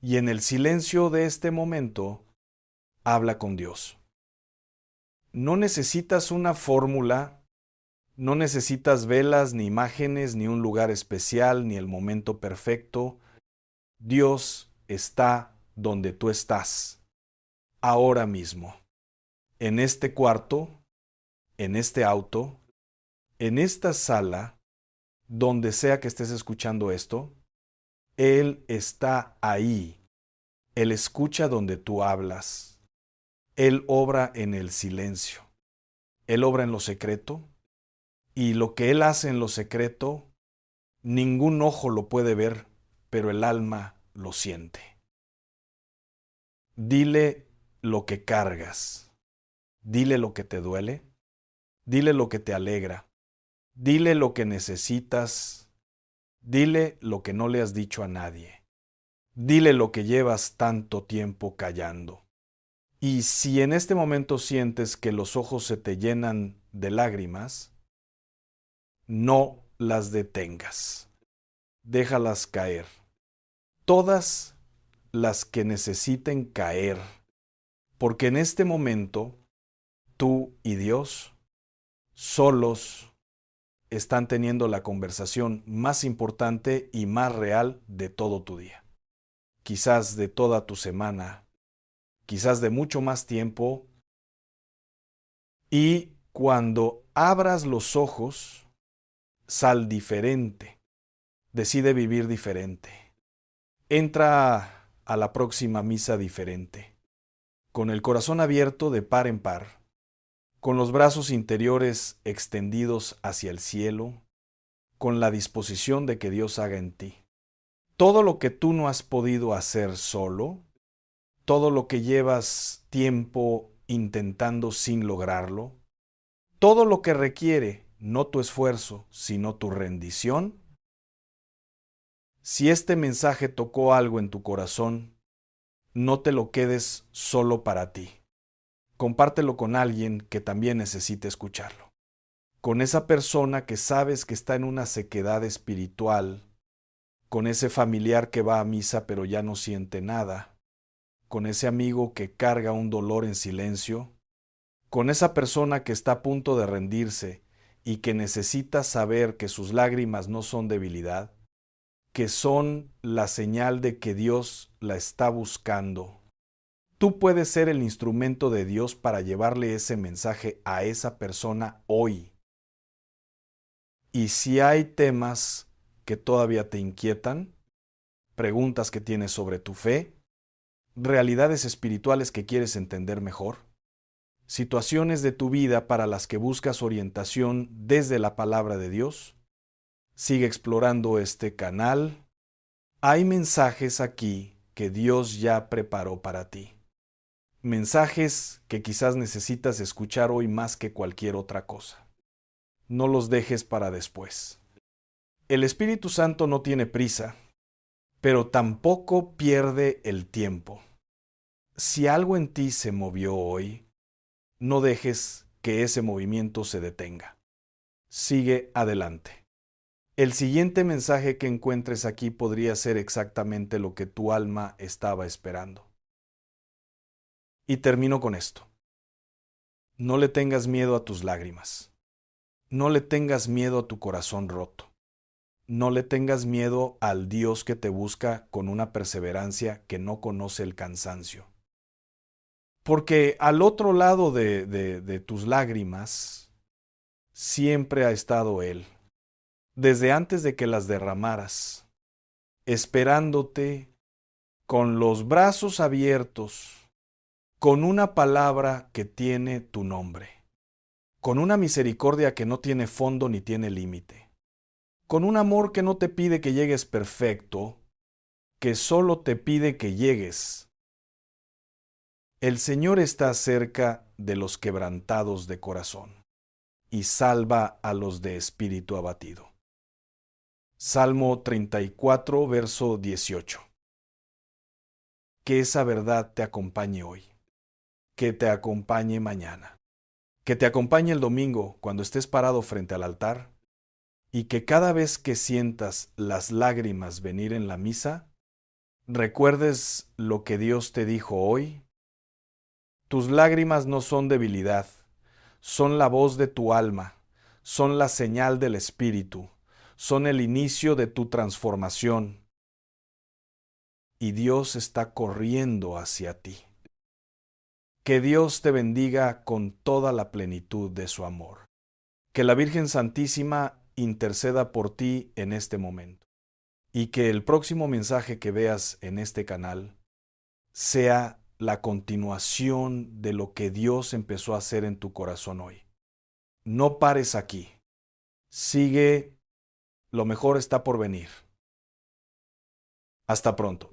y en el silencio de este momento, habla con Dios. No necesitas una fórmula, no necesitas velas, ni imágenes, ni un lugar especial, ni el momento perfecto. Dios está donde tú estás, ahora mismo, en este cuarto, en este auto, en esta sala, donde sea que estés escuchando esto. Él está ahí. Él escucha donde tú hablas. Él obra en el silencio. Él obra en lo secreto. Y lo que Él hace en lo secreto, ningún ojo lo puede ver, pero el alma lo siente. Dile lo que cargas. Dile lo que te duele. Dile lo que te alegra. Dile lo que necesitas. Dile lo que no le has dicho a nadie. Dile lo que llevas tanto tiempo callando. Y si en este momento sientes que los ojos se te llenan de lágrimas, no las detengas. Déjalas caer. Todas las que necesiten caer. Porque en este momento, tú y Dios, solos, están teniendo la conversación más importante y más real de todo tu día. Quizás de toda tu semana, quizás de mucho más tiempo. Y cuando abras los ojos, sal diferente. Decide vivir diferente. Entra a la próxima misa diferente. Con el corazón abierto de par en par. Con los brazos interiores extendidos hacia el cielo. Con la disposición de que Dios haga en ti. Todo lo que tú no has podido hacer solo, todo lo que llevas tiempo intentando sin lograrlo, todo lo que requiere no tu esfuerzo, sino tu rendición. Si este mensaje tocó algo en tu corazón, no te lo quedes solo para ti. Compártelo con alguien que también necesite escucharlo. Con esa persona que sabes que está en una sequedad espiritual, con ese familiar que va a misa pero ya no siente nada, con ese amigo que carga un dolor en silencio, con esa persona que está a punto de rendirse y que necesita saber que sus lágrimas no son debilidad, que son la señal de que Dios la está buscando. Tú puedes ser el instrumento de Dios para llevarle ese mensaje a esa persona hoy. Y si hay temas que todavía te inquietan, preguntas que tienes sobre tu fe, realidades espirituales que quieres entender mejor, situaciones de tu vida para las que buscas orientación desde la palabra de Dios, sigue explorando este canal. Hay mensajes aquí que Dios ya preparó para ti. Mensajes que quizás necesitas escuchar hoy más que cualquier otra cosa. No los dejes para después. El Espíritu Santo no tiene prisa, pero tampoco pierde el tiempo. Si algo en ti se movió hoy, no dejes que ese movimiento se detenga. Sigue adelante. El siguiente mensaje que encuentres aquí podría ser exactamente lo que tu alma estaba esperando. Y termino con esto. No le tengas miedo a tus lágrimas. No le tengas miedo a tu corazón roto. No le tengas miedo al Dios que te busca con una perseverancia que no conoce el cansancio. Porque al otro lado de tus lágrimas siempre ha estado Él, desde antes de que las derramaras, esperándote con los brazos abiertos, con una palabra que tiene tu nombre, con una misericordia que no tiene fondo ni tiene límite, con un amor que no te pide que llegues perfecto, que solo te pide que llegues. El Señor está cerca de los quebrantados de corazón y salva a los de espíritu abatido. Salmo 34, verso 18. Que esa verdad te acompañe hoy, que te acompañe mañana, que te acompañe el domingo cuando estés parado frente al altar y que cada vez que sientas las lágrimas venir en la misa, recuerdes lo que Dios te dijo hoy. Tus lágrimas no son debilidad, son la voz de tu alma, son la señal del Espíritu, son el inicio de tu transformación. Y Dios está corriendo hacia ti. Que Dios te bendiga con toda la plenitud de su amor. Que la Virgen Santísima interceda por ti en este momento. Y que el próximo mensaje que veas en este canal sea la continuación de lo que Dios empezó a hacer en tu corazón hoy. No pares aquí. Sigue, lo mejor está por venir. Hasta pronto.